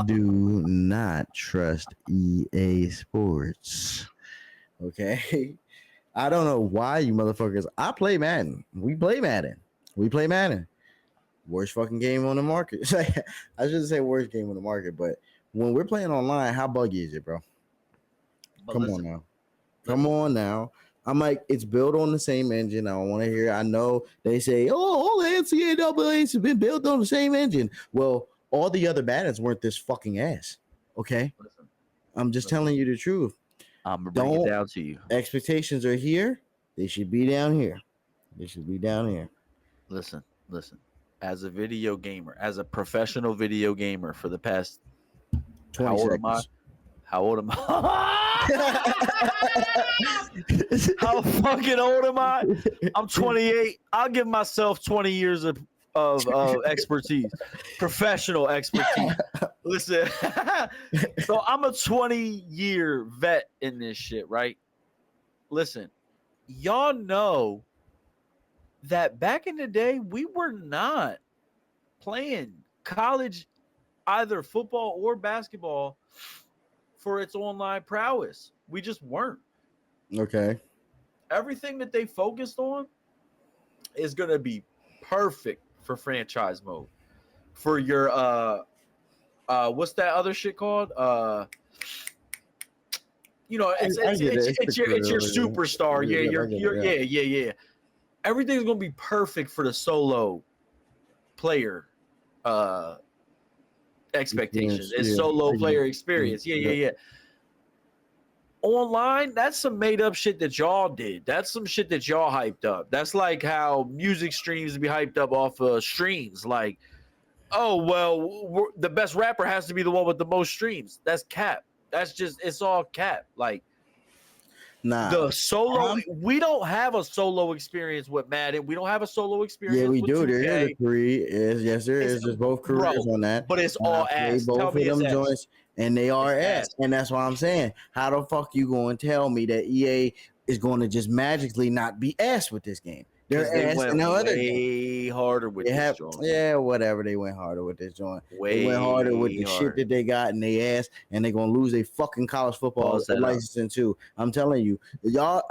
do not trust EA Sports. Okay. I don't know why you motherfuckers. I play Madden. We play Madden. Worst fucking game on the market. I shouldn't say worst game on the market, but when we're playing online, how buggy is it, bro? Come on now. I'm like, it's built on the same engine. I don't want to hear. I know they say, all the NCAAs have been built on the same engine. Well, all the other Maddens weren't this fucking ass. Okay, I'm just telling you the truth. I'm gonna bring it down to you. Expectations are here. They should be down here. Listen. As a video gamer, as a professional video gamer for the past 20 seconds. How old am I? How fucking old am I? I'm 28. I'll give myself 20 years of expertise, professional expertise. Listen, so I'm a 20-year vet in this shit, right? Listen, y'all know that back in the day, we were not playing college, either football or basketball, for its online prowess. We just weren't. Okay. Everything that they focused on is going to be perfect for franchise mode. For your what's that other shit called? It's your superstar. Yeah. Everything's going to be perfect for the solo player expectations. It's solo player experience. Yeah. Online, that's some made up shit that y'all did. That's some shit that y'all hyped up. That's like how music streams be hyped up off of streams. Like, oh, well, the best rapper has to be the one with the most streams. That's cap. That's just, it's all cap. Like, nah, the solo, we don't have a solo experience with Madden. We don't have a solo experience. Yeah, we with do. 2K. There is a three. Yes, there is. There's both careers on that. But it's all ass. Both Tell of me them it's joints, ass. and they are ass. And that's why I'm saying, how the fuck you going to tell me that EA is going to just magically not be ass with this game? They're ass in the other game. Harder with this joint. Yeah, whatever. They went harder with this joint. They went harder with the shit that they got in their ass, and they're gonna lose their fucking college football licensing too. I'm telling you, y'all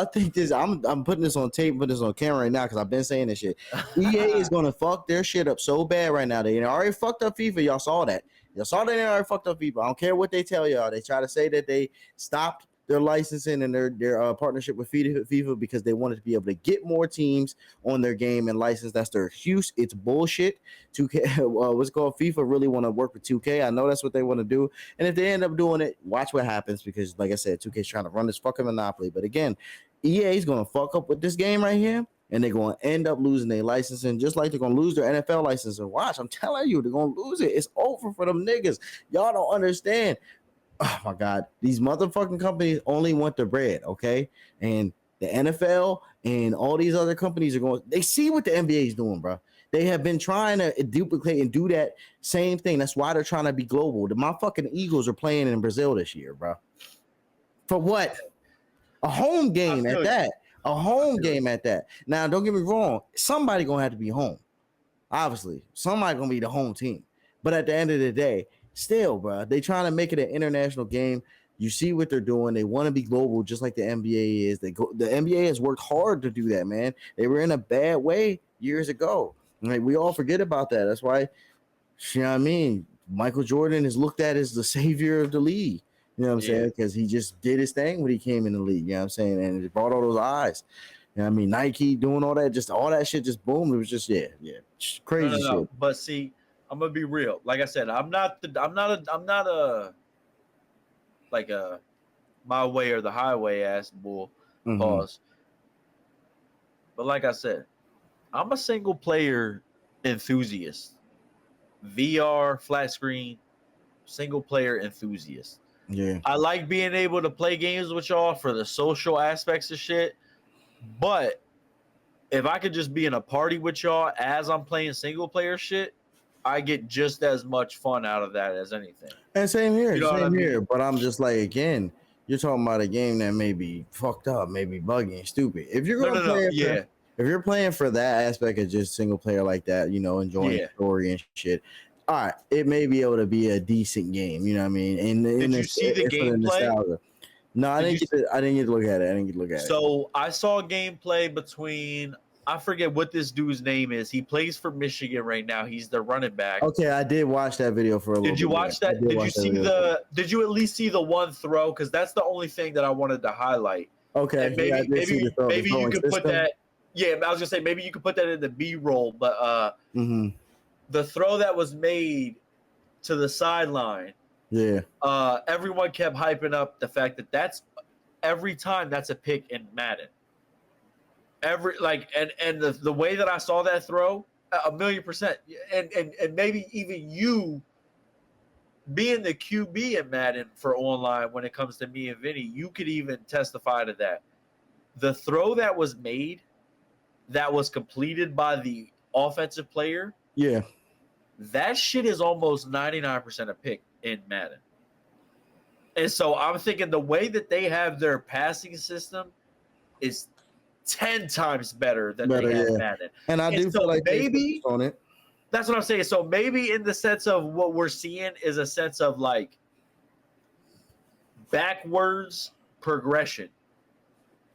think this. I'm putting this on tape, putting this on camera right now because I've been saying this shit. EA is gonna fuck their shit up so bad right now. They already fucked up FIFA. Y'all saw that. Y'all saw that they already fucked up FIFA. I don't care what they tell y'all. They try to say that they stopped their licensing and their partnership with FIFA because they wanted to be able to get more teams on their game and license. That's their excuse. It's bullshit. 2K, what's it called? FIFA really want to work with 2K. I know that's what they want to do. And if they end up doing it, watch what happens because, like I said, 2K is trying to run this fucking monopoly. But again, EA is going to fuck up with this game right here, and they're going to end up losing their licensing just like they're going to lose their NFL license. And watch, I'm telling you, they're going to lose it. It's over for them niggas. Y'all don't understand. Oh my God, these motherfucking companies only want the bread, okay? And the NFL and all these other companies are going, they see what the NBA is doing, bro. They have been trying to duplicate and do that same thing. That's why they're trying to be global. My fucking Eagles are playing in Brazil this year, bro. For what? A home game at that. A home game at that. Now, don't get me wrong. Somebody going to have to be home. Obviously, somebody going to be the home team. But at the end of the day, still, bro, they trying to make it an international game. You see what they're doing. They want to be global, just like the NBA is. The NBA has worked hard to do that, man. They were in a bad way years ago. Like, we all forget about that. That's why, you know what I mean? Michael Jordan is looked at as the savior of the league. You know what I'm saying? Because he just did his thing when he came in the league. You know what I'm saying? And it brought all those eyes. You know what I mean? Nike doing all that, just all that shit just boom. It was just crazy shit. But see, I'm gonna be real. Like I said, I'm not a my way or the highway ass bull. Pause. But like I said, I'm a single player enthusiast. VR, flat screen, single player enthusiast. Yeah. I like being able to play games with y'all for the social aspects of shit. But if I could just be in a party with y'all as I'm playing single player shit, I get just as much fun out of that as anything. And same here, you know same here. But I'm just like, again, you're talking about a game that may be fucked up, maybe buggy and stupid. If you're gonna play if you're playing for that aspect of just single player like that, you know, enjoying the story and shit, all right, it may be able to be a decent game. You know what I mean? And did you see the gameplay? No, I didn't get to look at it. So I saw gameplay between, I forget what this dude's name is. He plays for Michigan right now. He's the running back. Okay, I did watch that video for a little bit. Did you watch that? Did you at least see the one throw? Because that's the only thing that I wanted to highlight. Okay, and maybe you could put that. Yeah, I was gonna say maybe you could put that in the B-roll, but the throw that was made to the sideline Yeah. Everyone kept hyping up the fact that that's every time that's a pick in Madden. And the way that I saw that throw, 1,000,000%, and maybe even you being the QB in Madden for online when it comes to me and Vinny, you could even testify to that. The throw that was made, that was completed by the offensive player, Yeah. that shit is almost 99% a pick in Madden. And so I'm thinking the way that they have their passing system is 10 times better than they have Madden. And I do feel like maybe on it. That's what I'm saying. So maybe in the sense of what we're seeing is a sense of like backwards progression,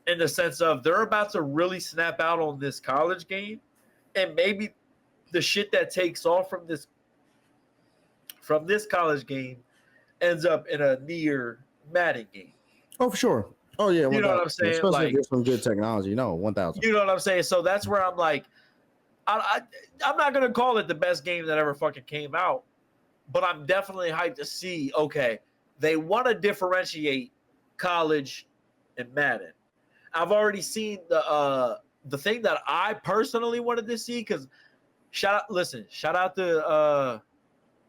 in the sense of they're about to really snap out on this college game, and maybe the shit that takes off from this college game ends up in a near Madden game. Oh, for sure. Oh yeah, you know what I'm saying? Especially like, if there's some good technology. No, 1,000. You know what I'm saying? So that's where I'm like, I'm not gonna call it the best game that ever fucking came out, but I'm definitely hyped to see. Okay, they want to differentiate college and Madden. I've already seen the thing that I personally wanted to see, because shout out to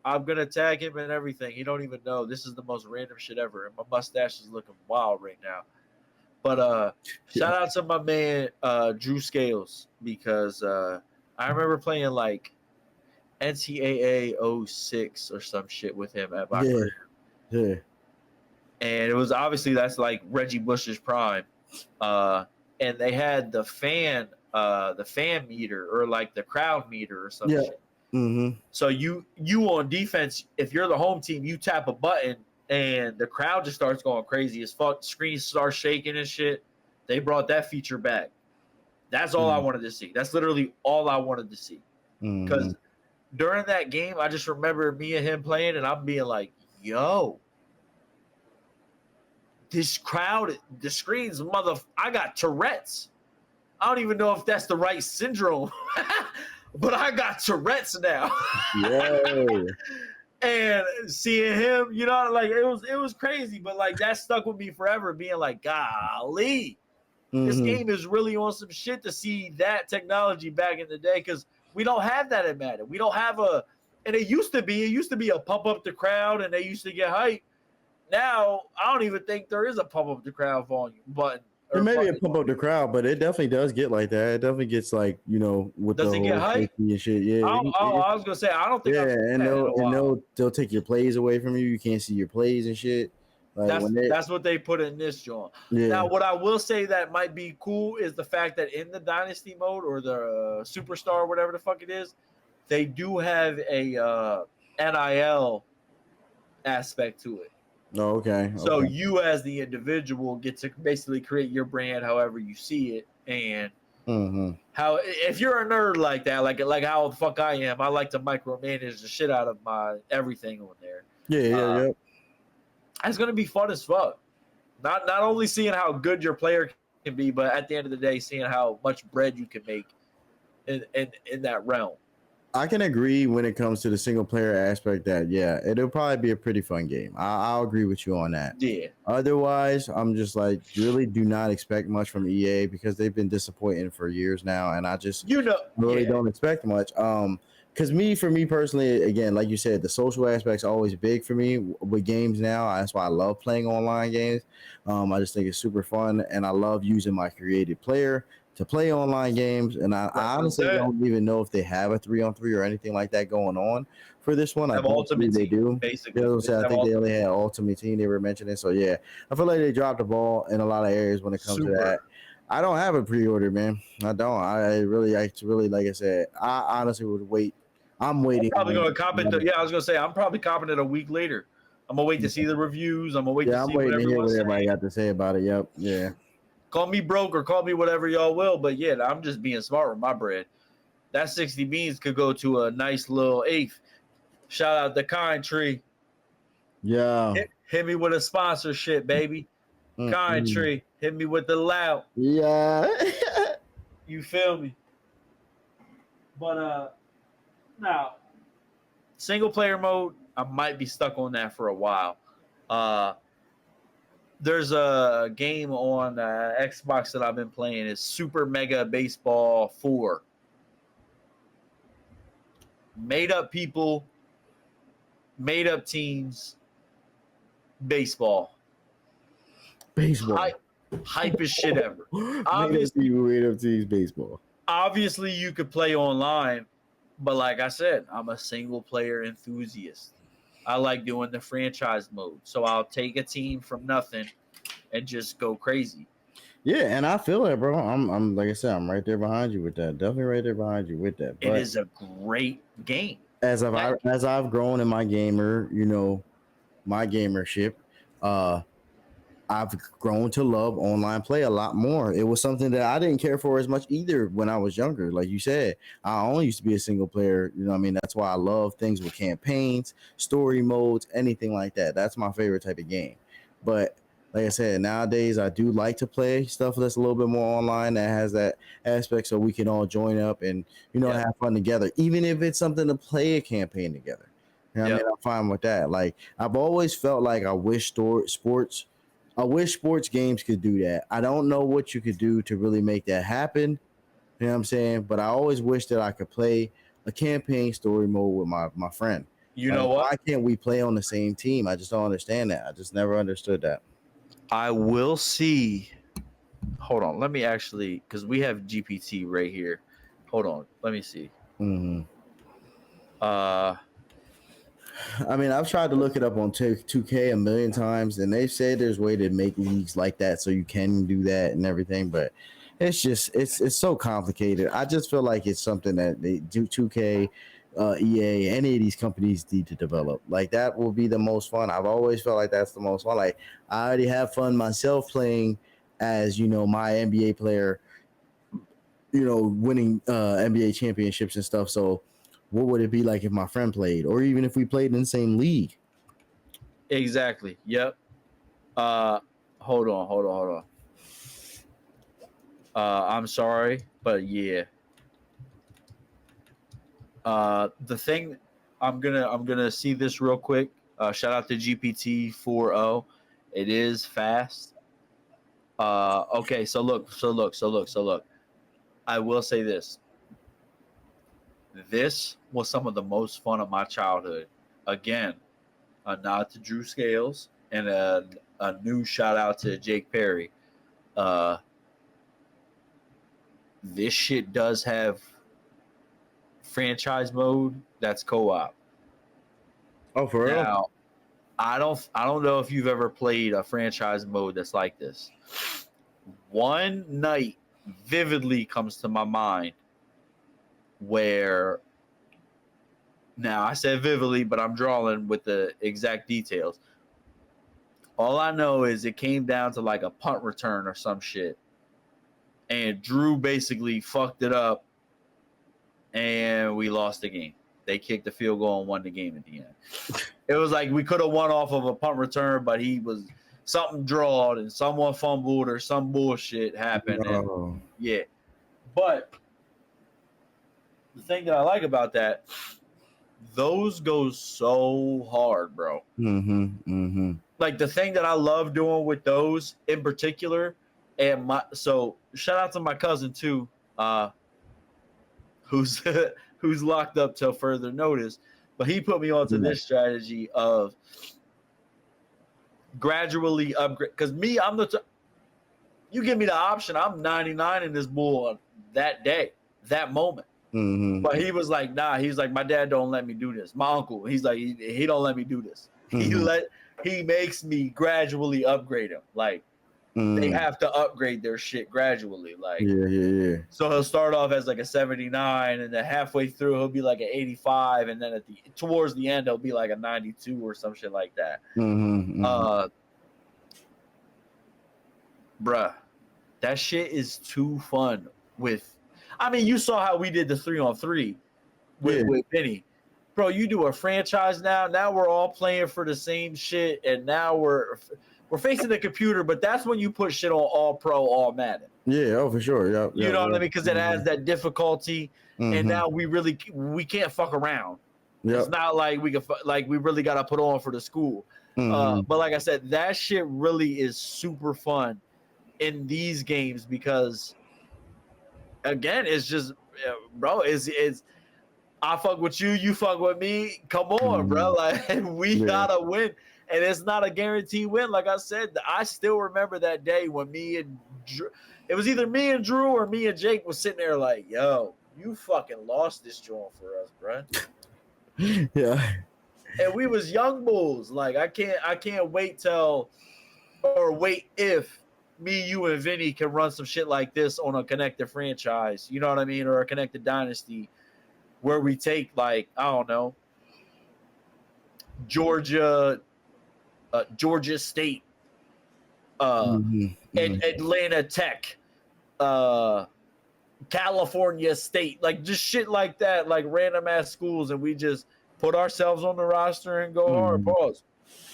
I'm gonna tag him and everything. You don't even know. This is the most random shit ever, and my mustache is looking wild right now. But shout out to my man Drew Scales, because I remember playing like NCAA 06 or some shit with him at my career. Yeah. And it was obviously, that's like Reggie Bush's prime. And they had the fan meter, or like the crowd meter or something. Yeah. Mm-hmm. So you on defense, if you're the home team, you tap a button and the crowd just starts going crazy as fuck. Screens start shaking and shit. They brought that feature back. That's all I wanted to see. That's literally all I wanted to see. Because during that game, I just remember me and him playing, and I'm being like, yo, this crowd, the screens, I got Tourette's. I don't even know if that's the right syndrome, but I got Tourette's now. Yeah. And seeing him, you know, like it was crazy, but like that stuck with me forever, being like, golly, this game is really on some shit, to see that technology back in the day, because we don't have that in Madden. We don't have and it used to be a pump up the crowd, and they used to get hype. Now I don't even think there is a pump up the crowd volume button. It may be a pump up the crowd, but it definitely does get like that. It definitely gets like, you know, with does the it get hype and shit. Yeah. I was gonna say, I don't think. Yeah, and they'll take your plays away from you. You can't see your plays and shit. Like that's what they put in this joint. Yeah. Now, what I will say that might be cool is the fact that in the Dynasty mode, or the Superstar, whatever the fuck it is, they do have a NIL aspect to it. Oh, okay. So you as the individual get to basically create your brand however you see it, and how, if you're a nerd like that, like how the fuck I am, I like to micromanage the shit out of my everything on there. Yeah. It's gonna be fun as fuck. Not only seeing how good your player can be, but at the end of the day, seeing how much bread you can make in that realm. I can agree when it comes to the single player aspect that, yeah, it'll probably be a pretty fun game. I'll agree with you on that. Yeah. Otherwise, I'm just like, really do not expect much from EA, because they've been disappointing for years now, and I just really don't expect much. Because for me personally, again, like you said, the social aspect's always big for me with games now. That's why I love playing online games. I just think it's super fun, and I love using my creative player to play online games. And I honestly don't even know if they have a 3-on-3 or anything like that going on for this one. I don't think they do. Basically, I think they only had Ultimate Team they were mentioning. So yeah, I feel like they dropped the ball in a lot of areas when it comes to that. I don't have a pre-order, man. I don't. I really, like I said, I honestly would wait. I'm waiting. I'm probably going to cop it. I was going to say, I'm probably copping it a week later. I'm going to wait to see the reviews. I'm going to wait to see what everybody got to say about it. Yep. Yeah. Call me broke or call me whatever y'all will, but yeah, I'm just being smart with my bread. That 60 beans could go to a nice little eighth. Shout out to Kind Tree. Yeah. Hit me with a sponsorship, baby. Kind Tree. Hit me with the loud. Yeah. You feel me? But now, single player mode, might be stuck on that for a while. There's a game on Xbox that I've been playing. It's Super Mega Baseball 4. Made up people, made up teams, baseball. Hype as shit ever. Made up teams, baseball. Obviously, you could play online, but like I said, I'm a single player enthusiast. I like doing the franchise mode. So I'll take a team from nothing and just go crazy. Yeah, and I feel it, bro. I'm like I said, I'm right there behind you with that. Definitely right there behind you with that. But it is a great game. As I've grown in my my gamership, I've grown to love online play a lot more. It was something that I didn't care for as much either when I was younger. Like you said, I only used to be a single player. You know what I mean? That's why I love things with campaigns, story modes, anything like that. That's my favorite type of game. But like I said, nowadays I do like to play stuff that's a little bit more online that has that aspect so we can all join up and, have fun together, even if it's something to play a campaign together. You know what I mean? I'm fine with that. Like, I've always felt like I wish sports games could do that. I don't know what you could do to really make that happen. You know what I'm saying? But I always wish that I could play a campaign story mode with my friend. You know what? Why can't we play on the same team? I just don't understand that. I just never understood that. I will see. Hold on. Let me actually, because we have GPT right here. Hold on. Let me see. Mm-hmm. I mean, I've tried to look it up on 2K a million times, and they've said there's a way to make leagues like that so you can do that and everything, but it's just it's so complicated. I just feel like it's something that they do 2K, EA, any of these companies need to develop. Like, that will be the most fun. I've always felt like that's the most fun. Like, I already have fun myself playing as, my NBA player, winning NBA championships and stuff. So what would it be like if my friend played, or even if we played in the same league? Exactly. Yep. Hold on. I'm sorry, but yeah. The thing, I'm gonna see this real quick. Shout out to GPT 4.0. It is fast. Okay, so look. I will say this. This was some of the most fun of my childhood. Again, a nod to Drew Scales and a new shout out to Jake Perry. This shit does have franchise mode that's co-op. Oh, for real? Now, I don't know if you've ever played a franchise mode that's like this. One night vividly comes to my mind where, now I said vividly, but I'm drawing with the exact details. All I know is it came down to like a punt return or some shit, and Drew basically fucked it up, and we lost the game. They kicked the field goal and won the game at the end. It was like we could have won off of a punt return, but something drawed and someone fumbled or some bullshit happened. Oh. And, yeah. But the thing that I like about that, those go so hard, bro. Mm-hmm. Mm-hmm. Like, the thing that I love doing with those in particular, so shout out to my cousin too, who's locked up till further notice, but he put me onto this strategy of gradually upgrade. Because me, you give me the option, I'm 99 in this bull that day, that moment. Mm-hmm. But he was like, nah. He's like, my dad don't let me do this. My uncle, he's like, he don't let me do this. Mm-hmm. He makes me gradually upgrade him. Like, they have to upgrade their shit gradually. Like, yeah. So he'll start off as like a 79, and then halfway through he'll be like an 85, and then towards the end he'll be like a 92 or some shit like that. Mm-hmm. Bruh, that shit is too fun. I mean, you saw how we did the 3-on-3 with Benny. Bro, you do a franchise now. Now we're all playing for the same shit, and now we're facing the computer. But that's when you put shit on All Pro, All Madden. Yeah, oh, for sure. Yeah, you know what I mean? Because it has that difficulty, and now we can't fuck around. It's not like we really got to put on for the school. But like I said, that shit really is super fun in these games because, again, it's just, bro, it's I fuck with you, you fuck with me. Come on, bro. Like, we gotta win. And it's not a guaranteed win. Like I said, I still remember that day when me and Drew, it was either me and Drew or me and Jake was sitting there like, yo, you fucking lost this joint for us, bro. Yeah. And we was young bulls. Like, I can't wait if me, you, and Vinny can run some shit like this on a connected franchise. You know what I mean? Or a connected dynasty where we take, like, I don't know, Georgia State, Atlanta Tech, California State, like just shit like that, like random ass schools, and we just put ourselves on the roster and go hard. Pause.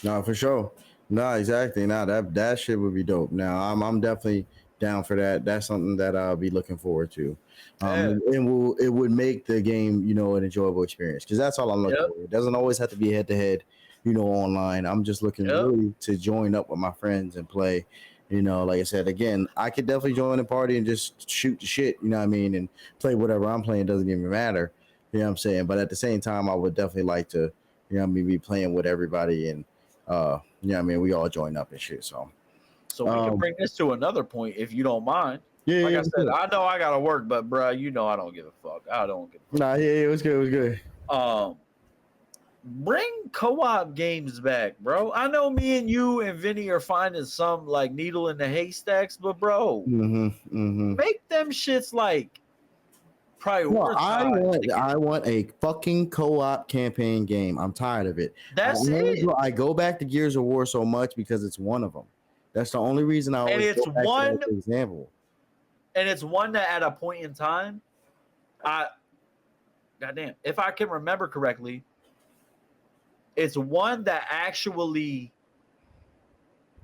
No, for sure. No, exactly. No, that shit would be dope. Now, I'm definitely down for that. That's something that I'll be looking forward to. It would make the game, an enjoyable experience because that's all I'm looking for. It doesn't always have to be head to head, online. I'm just looking really to join up with my friends and play. Like I said, again, I could definitely join the party and just shoot the shit, and play whatever I'm playing. Doesn't even matter. You know what I'm saying? But at the same time, I would definitely like to, be playing with everybody and, we all join up and shit. So we can bring this to another point if you don't mind. Yeah, like I said, I know I gotta work, but bro, I don't give a fuck. I don't give a fuck. Nah, it was good. It was good. Bring co-op games back, bro. I know me and you and Vinny are finding some like needle in the haystacks, but bro, make them shits like prioritize. Well, I want a fucking co-op campaign game. I'm tired of it. That's it. I go back to Gears of War so much because it's one of them. That's the only reason I always go back to that example. And it's one that at a point in time, goddamn, if I can remember correctly, it's one that actually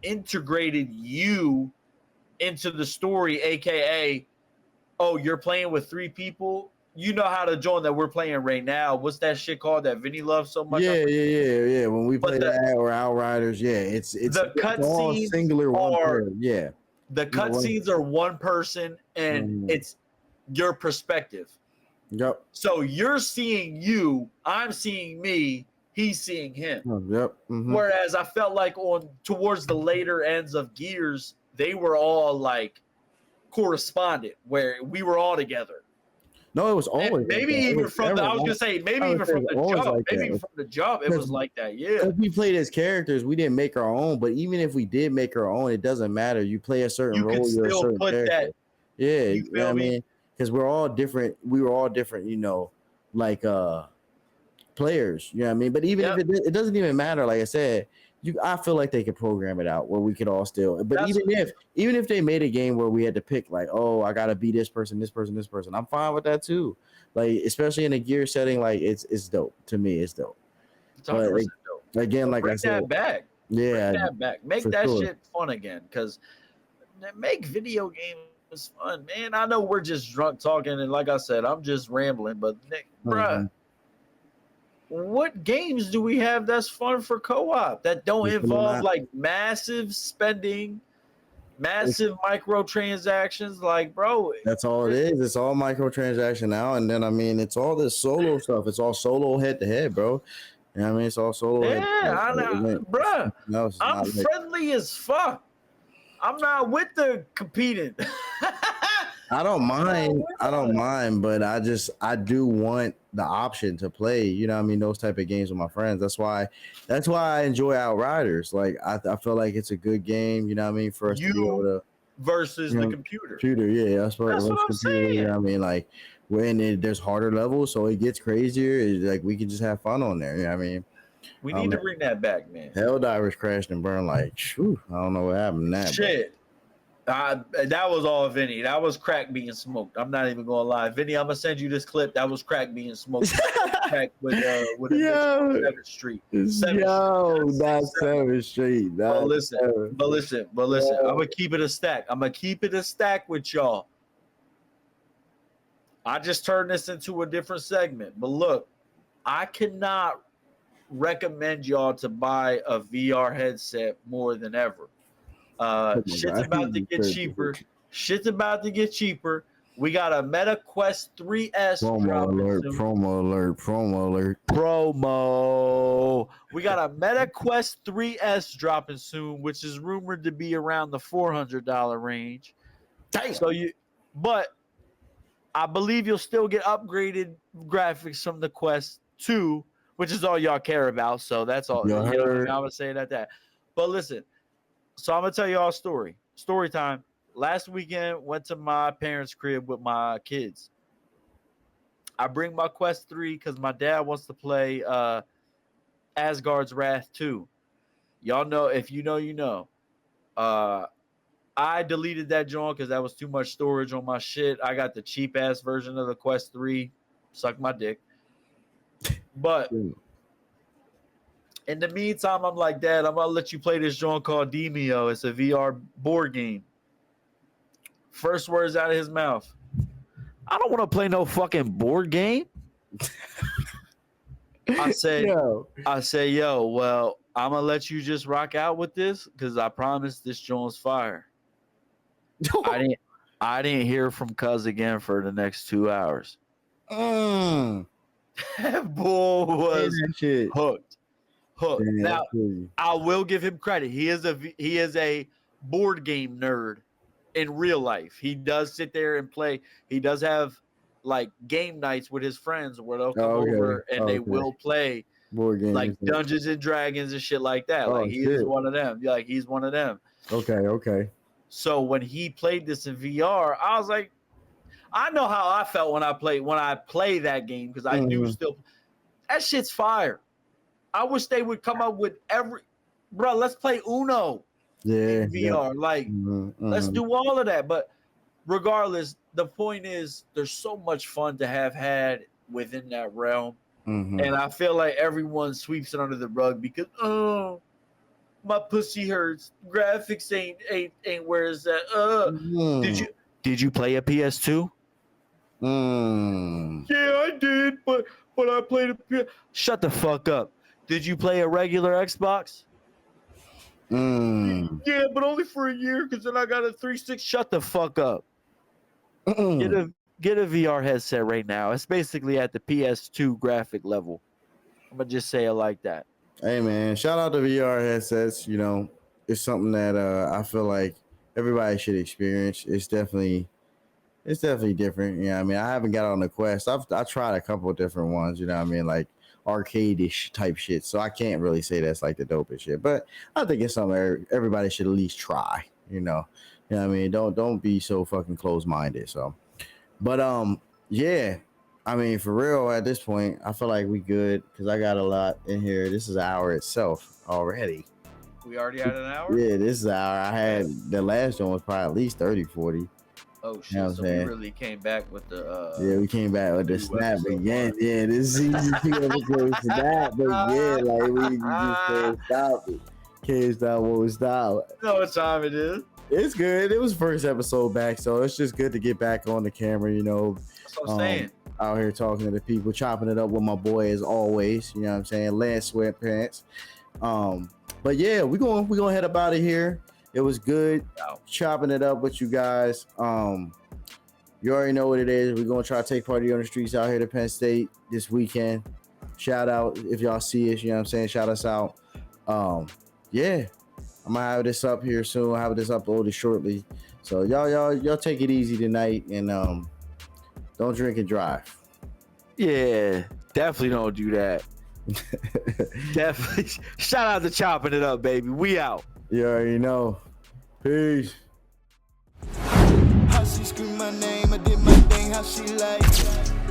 integrated you into the story, aka, oh, you're playing with 3 people. You know how to join that we're playing right now. What's that shit called that Vinny loves so much? Yeah. When we play that or Outriders, it's the cutscenes singular one player. Yeah. The cutscenes are one person, and it's your perspective. Yep. So you're seeing you, I'm seeing me, he's seeing him. Yep. Whereas I felt like towards the later ends of Gears, they were all like correspondent, where we were all together. No, it was always and maybe like even from the, I was gonna say maybe even from the jump, like maybe even from the jump, it was like that. Yeah, we played as characters, we didn't make our own. But even if we did make our own, it doesn't matter. You play a certain role, you're a certain character. That, yeah, you know what I mean, because we're all different. We were all different, like players. You know what I mean. But even if it doesn't even matter. Like I said, I feel like they could program it out where we could all still. But even if they made a game where we had to pick, like, oh, I gotta be this person, I'm fine with that too. Like, especially in a gear setting, like it's dope. To me, it's dope. It's 100% but dope. Again, like bring I said, that back. Yeah, bring that back. Make that shit fun again, because make video games fun, man. I know we're just drunk talking, and like I said, I'm just rambling, but bruh. What games do we have that's fun for co-op that don't involve like massive spending, massive microtransactions? Like, bro, that's all it is. It's all microtransaction now, and then it's all this solo stuff. It's all solo head to head, bro. You know what I mean? It's all solo. Yeah, I know, bro. I'm friendly as fuck. I'm not with the competing. I don't mind, but I do want the option to play, those type of games with my friends. That's why I enjoy Outriders. Like I feel like it's a good game, for us to be able to versus the computer. Yeah, that's what I'm saying. Like when there's harder levels, so it gets crazier. It's like we can just have fun on there. You know what I mean? We need to bring that back, man. Helldivers crashed and burned like, whew, I don't know what happened to that. Shit. That was all Vinny. That was crack being smoked. I'm not even gonna lie, Vinny. I'm gonna send you this clip. That was crack being smoked. Crack with Seventh Street. That's 7th Street. But listen. I'm gonna keep it a stack with y'all. I just turned this into a different segment, but look, I cannot recommend y'all to buy a VR headset more than ever. Shit's about to get cheaper. Shit's about to get cheaper. We got a Meta Quest 3S Promo alert, soon. promo alert, promo alert. Promo. We got a Meta Quest 3S dropping soon, which is rumored to be around the $400 range. Damn. But I believe you'll still get upgraded graphics from the Quest 2, which is all y'all care about. So that's all. You know, I'm gonna say that. But listen, so I'm gonna tell y'all a story. Story time. Last weekend, went to my parents' crib with my kids. I bring my Quest 3 because my dad wants to play Asgard's Wrath 2. Y'all know, if you know, you know. I deleted that joint because that was too much storage on my shit. I got the cheap-ass version of the Quest 3. Suck my dick. But in the meantime, I'm like, Dad, I'm going to let you play this joint called Demio. It's a VR board game. First words out of his mouth. I don't want to play no fucking board game. I say, yo, well, I'm going to let you just rock out with this because I promise this joint's fire. I didn't hear from Cuz again for the next 2 hours. That boy was hooked. Damn, now, I will give him credit. He is a board game nerd in real life. He does sit there and play. He does have like game nights with his friends where they'll come over and they will play board games, like Dungeons and Dragons and shit like that. Like he's one of them. Like he's one of them. Okay. So when he played this in VR, I was like, I know how I felt when I play that game because I do still. That shit's fire. I wish they would come up with bro. Let's play Uno. In VR. Like, let's do all of that. But regardless, the point is, there's so much fun to have had within that realm, and I feel like everyone sweeps it under the rug because my pussy hurts. Graphics ain't where is that? Did you play a PS2? Yeah, I did, but I played a PS. Shut the fuck up. Did you play a regular Xbox? Yeah, but only for a year because then I got a 360. Shut the fuck up. Get a VR headset right now. It's basically at the PS2 graphic level. I'm gonna just say it like that. Hey man, shout out to VR headsets. You know, it's something that I feel like everybody should experience. It's definitely different. You know what I mean? I haven't got on the Quest. I tried a couple of different ones, you know what I mean? Like arcade-ish type shit. So I can't really say that's like the dopest shit. But I think it's something everybody should at least try, you know. You know what I mean? Don't be so fucking close-minded. So but yeah. I mean, for real, at this point, I feel like we good because I got a lot in here. This is an hour itself already. We already had an hour? Yeah, this is an hour. I had the last one was probably at least 30, 40. Oh shit! You know so we really came back with the. We came back with the snap again. Yeah, this season was snap, but yeah, like we just can't stop it. Can't stop what we stop. You know what time it is? It's good. It was first episode back, so it's just good to get back on the camera. You know, that's what I'm saying. Out here talking to the people, chopping it up with my boy as always. You know what I'm saying? Lance Sweatpants. But yeah, we're gonna head up out of here. It was good chopping it up with you guys. You already know what it is. We're gonna try to take party on the streets out here to Penn State this weekend. Shout out if y'all see us, you know what I'm saying? Shout us out. Yeah. I'm gonna have this up here soon. I'll have this uploaded shortly. So y'all take it easy tonight and don't drink and drive. Yeah, definitely don't do that. Definitely. Shout out to Chopping It Up, baby. We out. You already know. Peace. How she scream my name, I did my thing, how she like.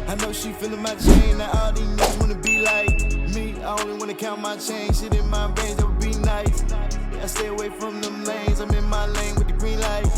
I know she feeling my chain, now all these niggas wanna be like me. I only wanna count my chain, shit in my veins, that would be nice. I stay away from them lanes, I'm in my lane with the green light.